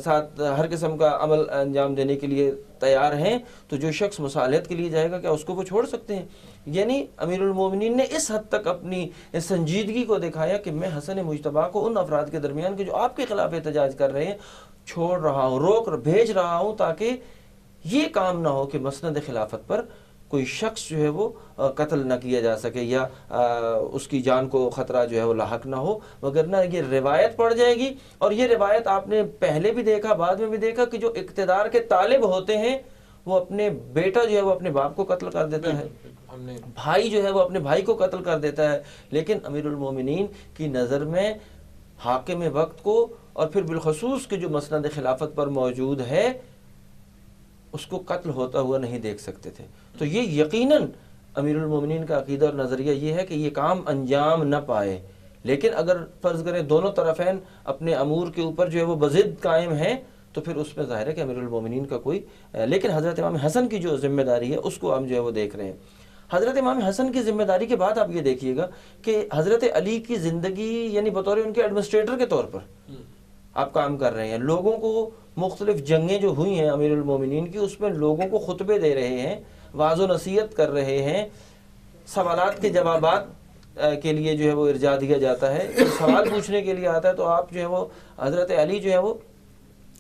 ساتھ ہر قسم کا عمل انجام دینے کے لیے تیار ہیں، تو جو شخص مصالحت کے لیے جائے گا کیا اس کو وہ چھوڑ سکتے ہیں؟ یعنی امیر المومنین نے اس حد تک اپنی سنجیدگی کو دکھایا کہ میں حسن مجتبیٰ کو ان افراد کے درمیان کے جو آپ کے خلاف احتجاج کر رہے ہیں چھوڑ رہا ہوں، بھیج رہا ہوں، تاکہ یہ کام نہ ہو کہ مسند خلافت پر کوئی شخص جو ہے وہ قتل نہ کیا جا سکے یا اس کی جان کو خطرہ جو ہے وہ لاحق نہ ہو، وگرنہ یہ روایت پڑ جائے گی. اور یہ روایت آپ نے پہلے بھی دیکھا، بعد میں بھی دیکھا کہ جو اقتدار کے طالب ہوتے ہیں وہ اپنے بیٹا جو ہے وہ اپنے باپ کو قتل کر دیتا ہے، بھائی جو ہے وہ اپنے بھائی کو قتل کر دیتا ہے. لیکن امیر المومنین کی نظر میں حاکم وقت کو اور پھر بالخصوص کہ جو مسند خلافت پر موجود ہے اس کو قتل ہوتا ہوا نہیں دیکھ سکتے تھے. تو یہ یقیناً امیر المومنین کا عقیدہ اور نظریہ یہ ہے کہ یہ کام انجام نہ پائے. لیکن اگر فرض کریں دونوں طرفین اپنے امور کے اوپر جو ہے وہ بضد قائم ہیں تو پھر اس میں ظاہر ہے کہ امیر المومنین کا کوئی لیکن حضرت امام حسن کی جو ذمہ داری ہے اس کو ہم جو ہے وہ دیکھ رہے ہیں. حضرت امام حسن کی ذمہ داری کے بعد آپ یہ دیکھیے گا کہ حضرت علی کی زندگی یعنی بطور ان کے ایڈمنسٹریٹر کے طور پر آپ کام کر رہے ہیں. لوگوں کو مختلف جنگیں جو ہوئی ہیں امیر المومنین کی اس میں لوگوں کو خطبے دے رہے ہیں، واعظ و نصیحت کر رہے ہیں، سوالات کے جوابات کے لیے جو ہے وہ ارجاع دیا جاتا ہے. سوال پوچھنے کے لیے آتا ہے تو آپ جو ہے وہ حضرت علی جو ہے وہ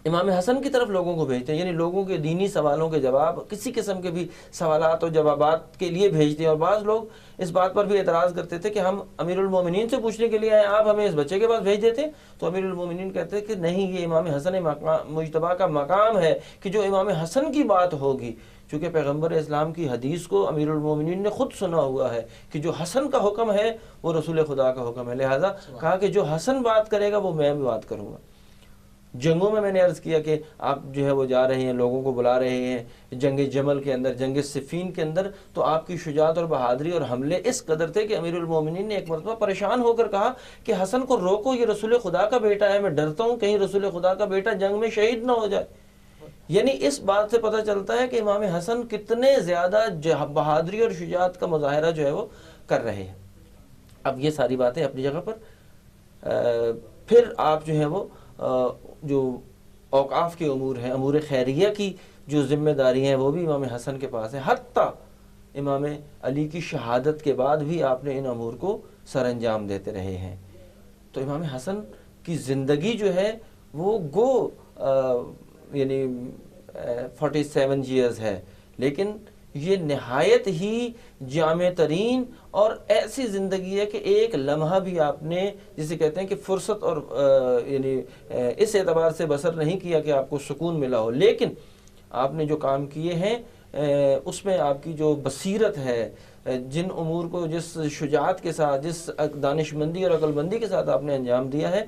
امام حسن کی طرف لوگوں کو بھیجتے ہیں، یعنی لوگوں کے دینی سوالوں کے جواب کسی قسم کے بھی سوالات اور جوابات کے لیے بھیجتے ہیں. اور بعض لوگ اس بات پر بھی اعتراض کرتے تھے کہ ہم امیر المومنین سے پوچھنے کے لیے آئے، آپ ہمیں اس بچے کے پاس بھیج دیتے. تو امیر المومنین کہتے ہیں کہ نہیں، یہ امام حسن مجتبیٰ کا مقام ہے کہ جو امام حسن کی بات ہوگی، چونکہ پیغمبر اسلام کی حدیث کو امیر المومنین نے خود سنا ہوا ہے کہ جو حسن کا حکم ہے وہ رسول خدا کا حکم ہے. لہٰذا کہا کہ جو حسن بات کرے گا وہ میں بھی بات کروں گا. جنگوں میں نے عرض کیا کہ آپ جو ہے وہ جا رہے ہیں، لوگوں کو بلا رہے ہیں جنگ جمل کے اندر، جنگ صفین کے اندر، تو آپ کی شجاعت اور بہادری اور حملے اس قدر تھے کہ امیر المومنین نے ایک مرتبہ پریشان ہو کر کہا کہ حسن کو روکو، یہ رسول خدا کا بیٹا ہے، میں ڈرتا ہوں کہیں رسول خدا کا بیٹا جنگ میں شہید نہ ہو جائے. یعنی اس بات سے پتہ چلتا ہے کہ امام حسن کتنے زیادہ بہادری اور شجاعت کا مظاہرہ جو ہے وہ کر رہے ہیں. اب یہ ساری باتیں اپنی جگہ پر. پھر آپ جو ہے وہ جو اوقاف کے امور ہیں، امور خیریہ کی جو ذمہ داری ہیں وہ بھی امام حسن کے پاس ہے. حتیٰ امام علی کی شہادت کے بعد بھی آپ نے ان امور کو سر انجام دیتے رہے ہیں. تو امام حسن کی زندگی جو ہے وہ یعنی 47 ایئرز ہے، لیکن یہ نہایت ہی جامع ترین اور ایسی زندگی ہے کہ ایک لمحہ بھی آپ نے جسے کہتے ہیں کہ فرصت اور یعنی اس اعتبار سے بسر نہیں کیا کہ آپ کو سکون ملا ہو. لیکن آپ نے جو کام کیے ہیں اس میں آپ کی جو بصیرت ہے، جن امور کو جس شجاعت کے ساتھ، جس دانش مندی اور عقل مندی کے ساتھ آپ نے انجام دیا ہے،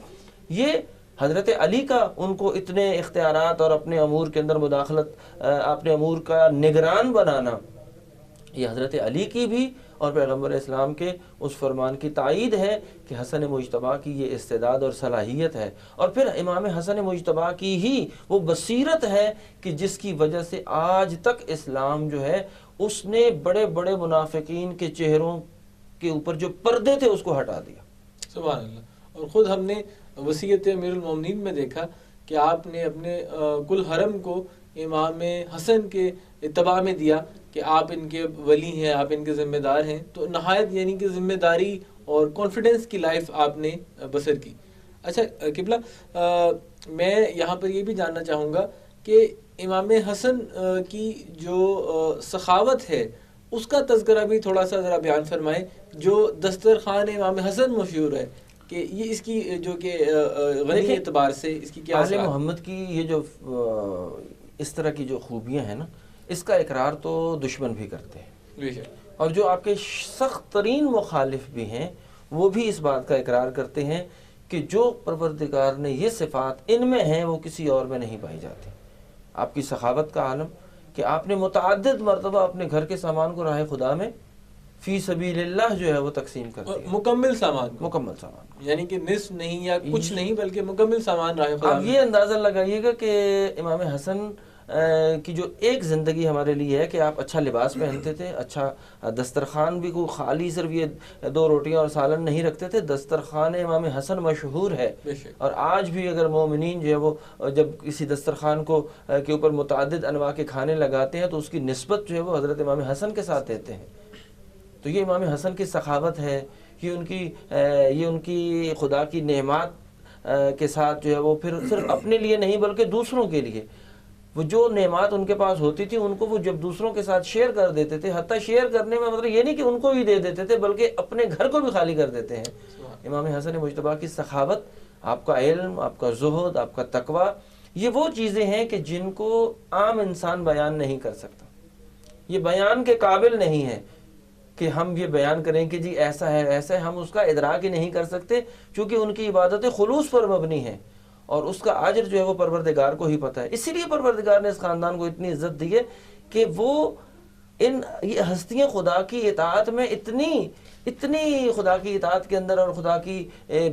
یہ حضرت علی کا ان کو اتنے اختیارات اور اپنے امور کے اندر مداخلت، اپنے امور کا نگران بنانا، یہ حضرت علی کی بھی اور پیغمبر اسلام کے اس فرمان کی تائید ہے کہ حسن مجتبیٰ کی یہ استعداد اور صلاحیت ہے. اور پھر امام حسن مجتبیٰ کی ہی وہ بصیرت ہے کہ جس کی وجہ سے آج تک اسلام جو ہے اس نے بڑے بڑے منافقین کے چہروں کے اوپر جو پردے تھے اس کو ہٹا دیا. سبحان اللہ. اور خود ہم نے وصیت امیر المومنین میں دیکھا کہ آپ نے اپنے کل حرم کو امام حسن کے اتباع میں دیا کہ آپ ان کے ولی ہیں، آپ ان کے ذمہ دار ہیں. تو نہایت یعنی کہ ذمہ داری اور کانفیڈنس کی لائف آپ نے بسر کی. اچھا قبلہ، میں یہاں پر یہ بھی جاننا چاہوں گا کہ امام حسن کی جو سخاوت ہے اس کا تذکرہ بھی تھوڑا سا ذرا بیان فرمائیں. جو دسترخوان امام حسن مشہور ہے کہ یہ اس کی جو کہ غنی اعتبار سے اس کی کیا آل محمد کی یہ جو اس طرح کی جو خوبیاں ہیں نا، اس کا اقرار تو دشمن بھی کرتے ہیں، بے شک، اور جو آپ کے سخت ترین مخالف بھی ہیں وہ بھی اس بات کا اقرار کرتے ہیں کہ جو پروردگار نے یہ صفات ان میں ہیں وہ کسی اور میں نہیں پائی جاتی۔ آپ کی سخاوت کا عالم کہ آپ نے متعدد مرتبہ اپنے گھر کے سامان کو راہ خدا میں فی سبیل اللہ جو ہے وہ تقسیم کر اور دیا، مکمل سامان کو، مکمل سامان۔ یعنی کہ نصف نہیں یا کچھ نہیں بلکہ مکمل سامان راہ خدا آپ میں۔ یہ اندازہ لگائیے گا کہ امام حسن کی جو ایک زندگی ہمارے لیے ہے کہ آپ اچھا لباس پہنتے تھے، اچھا دسترخوان بھی کوئی خالی صرف یہ 2 روٹیاں اور سالن نہیں رکھتے تھے، دسترخوان امام حسن مشہور ہے، بے شک، اور آج بھی اگر مومنین جو ہے وہ جب کسی دسترخوان کو کے اوپر متعدد انواع کے کھانے لگاتے ہیں تو اس کی نسبت جو ہے وہ حضرت امام حسن کے ساتھ دیتے ہیں۔ تو یہ امام حسن کی سخاوت ہے، یہ ان کی خدا کی نعمات کے ساتھ جو ہے وہ پھر صرف اپنے لیے نہیں بلکہ دوسروں کے لیے وہ جو نعمات ان کے پاس ہوتی تھی ان کو وہ جب دوسروں کے ساتھ شیئر کر دیتے تھے، حتیٰ شیئر کرنے میں مطلب یہ نہیں کہ ان کو بھی دے دیتے تھے بلکہ اپنے گھر کو بھی خالی کر دیتے ہیں۔ امام حسن مجتبیٰ کی سخاوت، آپ کا علم، آپ کا زہد، آپ کا تقوی، یہ وہ چیزیں ہیں کہ جن کو عام انسان بیان نہیں کر سکتا، یہ بیان کے قابل نہیں ہے کہ ہم یہ بیان کریں کہ جی ایسا ہے ایسا ہے، ہم اس کا ادراک ہی نہیں کر سکتے چونکہ ان کی عبادت خلوص پر مبنی ہے اور اس کا اجر جو ہے وہ پروردگار کو ہی پتہ ہے۔ اسی لیے پروردگار نے اس خاندان کو اتنی عزت دی ہے کہ وہ یہ ہستیاں خدا کی اطاعت میں اتنی خدا کی اطاعت کے اندر اور خدا کی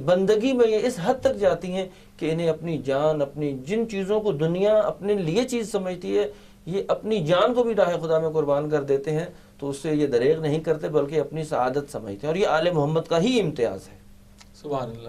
بندگی میں یہ اس حد تک جاتی ہیں کہ انہیں اپنی جان، اپنی جن چیزوں کو دنیا اپنے لیے چیز سمجھتی ہے، یہ اپنی جان کو بھی راہ خدا میں قربان کر دیتے ہیں، تو اس سے یہ دریغ نہیں کرتے بلکہ اپنی سعادت سمجھتے ہیں، اور یہ آل محمد کا ہی امتیاز ہے۔ سبحان اللہ۔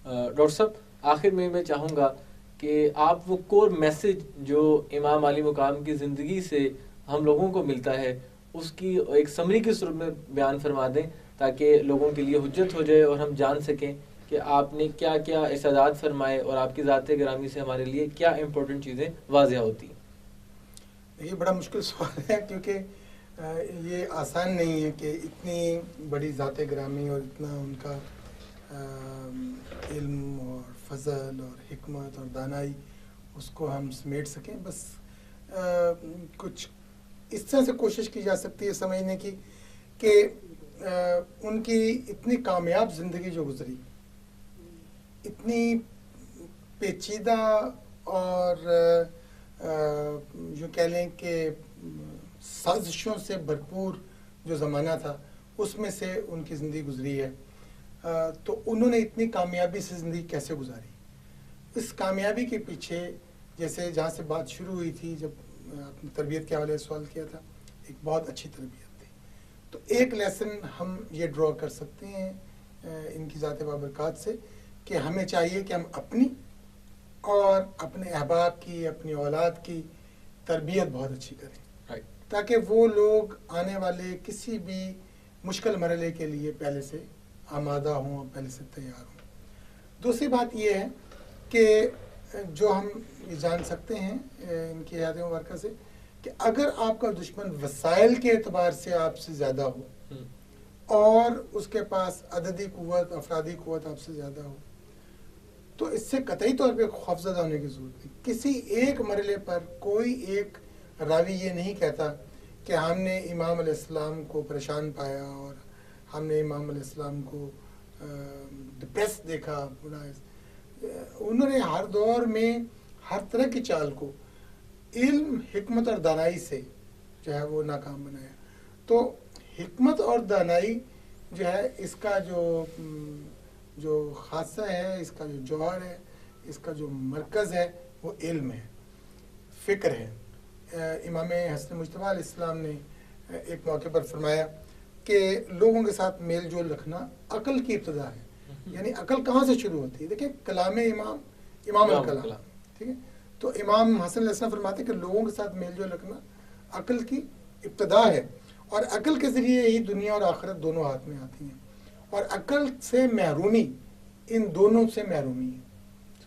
ڈاکٹر صاحب آخر میں چاہوں گا کہ آپ وہ کور میسج جو امام علی مقام کی زندگی سے ہم لوگوں کو ملتا ہے اس کی ایک سمری کی صورت میں بیان فرما دیں تاکہ لوگوں کے لیے حجت ہو جائے اور ہم جان سکیں کہ آپ نے کیا کیا ارشادات فرمائے اور آپ کی ذات گرامی سے ہمارے لیے کیا امپورٹنٹ چیزیں واضح ہوتی ہیں۔ یہ بڑا مشکل سوال ہے کیونکہ یہ آسان نہیں ہے کہ اتنی بڑی ذات گرامی اور اتنا ان کا علم اور فضل اور حکمت اور دانائی اس کو ہم سمیٹ سکیں۔ بس کچھ اس طرح سے کوشش کی جا سکتی ہے سمجھنے کی کہ ان کی اتنی کامیاب زندگی جو گزری، اتنی پیچیدہ اور یوں کہہ لیں کہ سازشوں سے بھرپور جو زمانہ تھا اس میں سے ان کی زندگی گزری ہے، تو انہوں نے اتنی کامیابی سے زندگی کیسے گزاری؟ اس کامیابی کے پیچھے جیسے جہاں سے بات شروع ہوئی تھی، جب آپ نے تربیت کے حوالے سے سوال کیا تھا، ایک بہت اچھی تربیت تھی، تو ایک لیسن ہم یہ ڈرا کر سکتے ہیں ان کی ذات بابرکات سے کہ ہمیں چاہیے کہ ہم اپنی اور اپنے احباب کی، اپنی اولاد کی تربیت بہت اچھی کریں تاکہ وہ لوگ آنے والے کسی بھی مشکل مرحلے کے لیے پہلے سے آمادہ ہوں، پہلے سے تیار ہوں۔ دوسری بات یہ ہے کہ جو ہم یہ جان سکتے ہیں ان کی حیات مبارکہ سے کہ اگر آپ کا دشمن وسائل کے اعتبار سے آپ سے زیادہ ہو اور اس کے پاس عددی قوت، افرادی قوت آپ سے زیادہ ہو، تو اس سے قطعی طور پہ خوفزدہ ہونے کی ضرورت نہیں۔ کسی ایک مرحلے پر کوئی ایک راوی یہ نہیں کہتا کہ ہم نے امام علیہ السلام کو پریشان پایا اور ہم نے امام علیہ السلام کو ڈپریس دیکھا۔ انہوں نے ہر دور میں ہر طرح کی چال کو علم، حکمت اور دانائی سے جو ہے وہ ناکام بنایا۔ تو حکمت اور دانائی جو ہے اس کا جو خاصہ ہے، اس کا جو جوہر ہے، اس کا جو مرکز ہے وہ علم ہے، فکر ہے۔ امام حسن مجتبیٰ علیہ السلام نے ایک موقع پر فرمایا کہ لوگوں کے ساتھ میل جول رکھنا عقل کی ابتدا ہے۔ یعنی عقل کہاں سے شروع ہوتی ہے؟ دیکھیں کلام امام الکلام، ٹھیک ہے، تو امام حسن علیہ السلام فرماتے کہ لوگوں کے ساتھ میل جول رکھنا عقل کی ابتدا ہے، اور عقل کے ذریعے ہی دنیا اور آخرت دونوں ہاتھ میں آتی ہیں، اور عقل سے محرومی ان دونوں سے محرومی ہے۔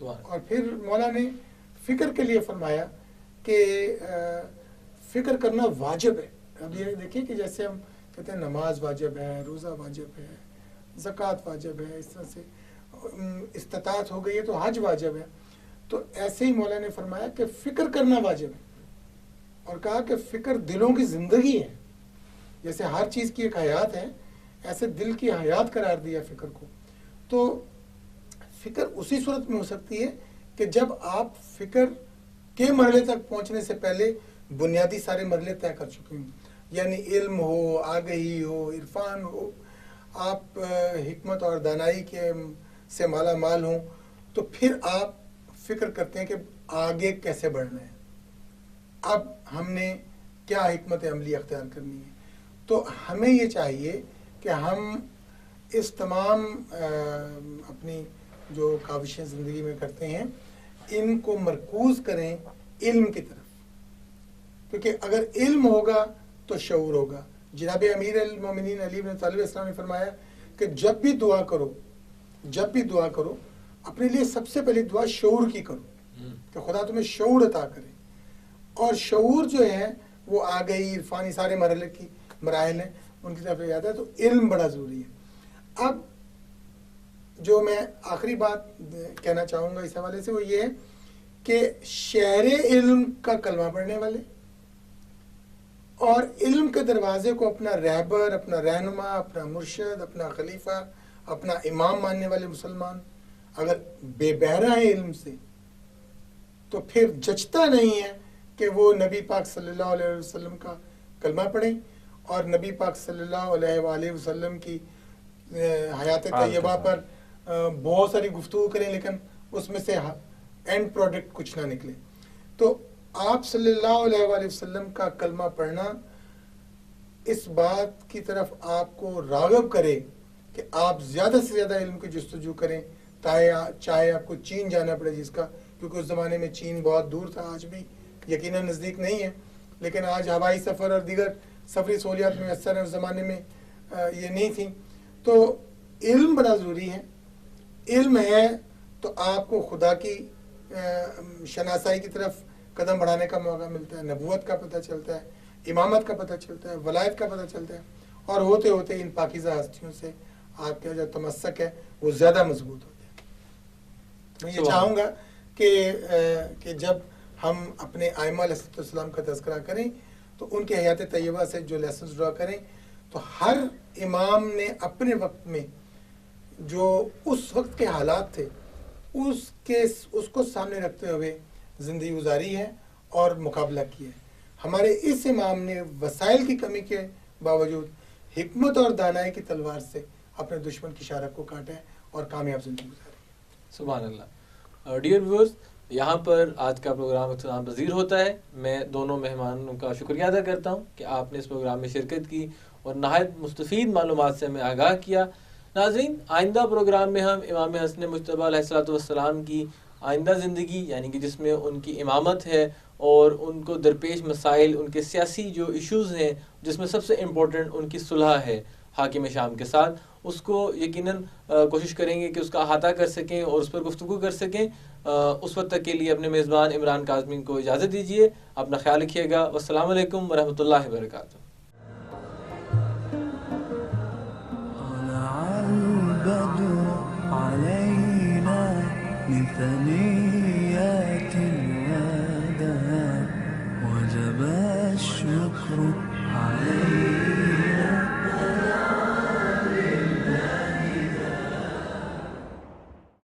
اور پھر مولا نے فکر کے لیے فرمایا کہ فکر کرنا واجب ہے۔ اب یہ دیکھیں کہ جیسے ہم کہتے ہیں نماز واجب ہے، روزہ واجب ہے، زکوٰۃ واجب ہے، اس طرح سے استطاعت ہو گئی ہے تو حج واجب ہے، تو ایسے ہی مولا نے فرمایا کہ فکر کرنا واجب ہے۔ اور کہا کہ فکر دلوں کی زندگی ہے. جیسے ہر چیز کی ایک حیات ہے، ایسے دل کی حیات قرار دیا فکر کو. تو فکر اسی صورت میں ہو سکتی ہے کہ جب آپ فکر کے مرحلے تک پہنچنے سے پہلے بنیادی سارے مرحلے طے کر چکے ہوں، یعنی علم ہو، آگہی ہو، عرفان ہو، آپ حکمت اور دانائی کے سے مالا مال ہوں، تو پھر آپ فکر کرتے ہیں کہ آگے کیسے بڑھنا ہے، اب ہم نے کیا حکمت عملی اختیار کرنی ہے. تو ہمیں یہ چاہیے کہ ہم اس تمام اپنی جو کاوشیں زندگی میں کرتے ہیں ان کو مرکوز کریں علم کی طرف، کیونکہ اگر علم ہوگا تو شعور ہوگا. جناب امیر المومنین علی بن طالب اسلام نے فرمایا کہ جب بھی دعا کرو اپنے لیے سب سے پہلی دعا شعور کی کرو کہ خدا تمہیں شعور عطا کرے. اور شعور جو ہے وہ آگہی، عرفانی سارے مرحلے کی مراحل ہیں، ان کی طرف لے جاتا ہے. تو علم بڑا ضروری ہے. اب جو میں آخری بات کہنا چاہوں گا اس حوالے سے وہ یہ ہے کہ شہر علم کا کلمہ پڑھنے والے اور علم کے دروازے کو اپنا رہبر، اپنا رہنما، اپنا مرشد، اپنا خلیفہ، اپنا امام ماننے والے مسلمان اگر بے بہرا ہے علم سے تو پھر جچتا نہیں ہے کہ وہ نبی پاک صلی اللہ علیہ وسلم کا کلمہ پڑھیں اور نبی پاک صلی اللہ علیہ وآلہ وسلم کی حیات طیبہ پر بہت ساری گفتگو کریں لیکن اس میں سے اینڈ پروڈکٹ کچھ نہ نکلے. تو آپ صلی اللہ علیہ وآلہ وسلم کا کلمہ پڑھنا اس بات کی طرف آپ کو راغب کرے کہ آپ زیادہ سے زیادہ علم کی جستجو کریں، چاہے آپ کو چین جانا پڑے جس کا، کیونکہ اس زمانے میں چین بہت دور تھا، آج بھی یقیناً نزدیک نہیں ہے، لیکن آج ہوائی سفر اور دیگر سفری سہولیات میسر ہیں، اس زمانے میں یہ نہیں تھی. تو علم بڑا ضروری ہے. علم ہے تو آپ کو خدا کی شناسائی کی طرف قدم بڑھانے کا موقع ملتا ہے، نبوت کا پتہ چلتا ہے، امامت کا پتہ چلتا ہے، ولایت کا پتہ چلتا ہے، اور ہوتے ہوتے ان پاکیزہ ہستیوں سے آپ کا جو تمسک ہے وہ زیادہ مضبوط ہوتا ہے. میں یہ چاہوں گا کہ جب ہم اپنے ائمہ علیہ السلام کا تذکرہ کریں تو ان کے حیات طیبہ سے جو لیسنز ڈرا کریں تو ہر امام نے اپنے وقت میں جو اس وقت کے حالات تھے اس کو سامنے رکھتے ہوئے زندگی گزاری ہے اور مقابلہ کیا ہے. ہمارے اس امام نے وسائل کی کمی کے باوجود حکمت اور دانائی کی تلوار سے اپنے دشمن کی شارک کو کاٹا ہے اور کامیاب زندگی گزاری ہے. سبحان اللہ. ڈیئر ویورز، یہاں پر آج کا پروگرام اختتام پذیر ہوتا ہے. میں دونوں مہمانوں کا شکریہ ادا کرتا ہوں کہ آپ نے اس پروگرام میں شرکت کی اور نہایت مستفید معلومات سے ہمیں آگاہ کیا. ناظرین، آئندہ پروگرام میں ہم امام حسن مجتبیٰ علیہ الصلوۃ والسلام کی آئندہ زندگی، یعنی کہ جس میں ان کی امامت ہے اور ان کو درپیش مسائل، ان کے سیاسی جو ایشوز ہیں، جس میں سب سے امپورٹنٹ ان کی صلح ہے حاکم شام کے ساتھ، اس کو یقیناً کوشش کریں گے کہ اس کا احاطہ کر سکیں اور اس پر گفتگو کر سکیں. اس وقت تک کے لیے اپنے میزبان عمران کاظمی کو اجازت دیجیے. اپنا خیال رکھیے گا. والسلام علیکم ورحمۃ اللہ وبرکاتہ. علينا من ثنيات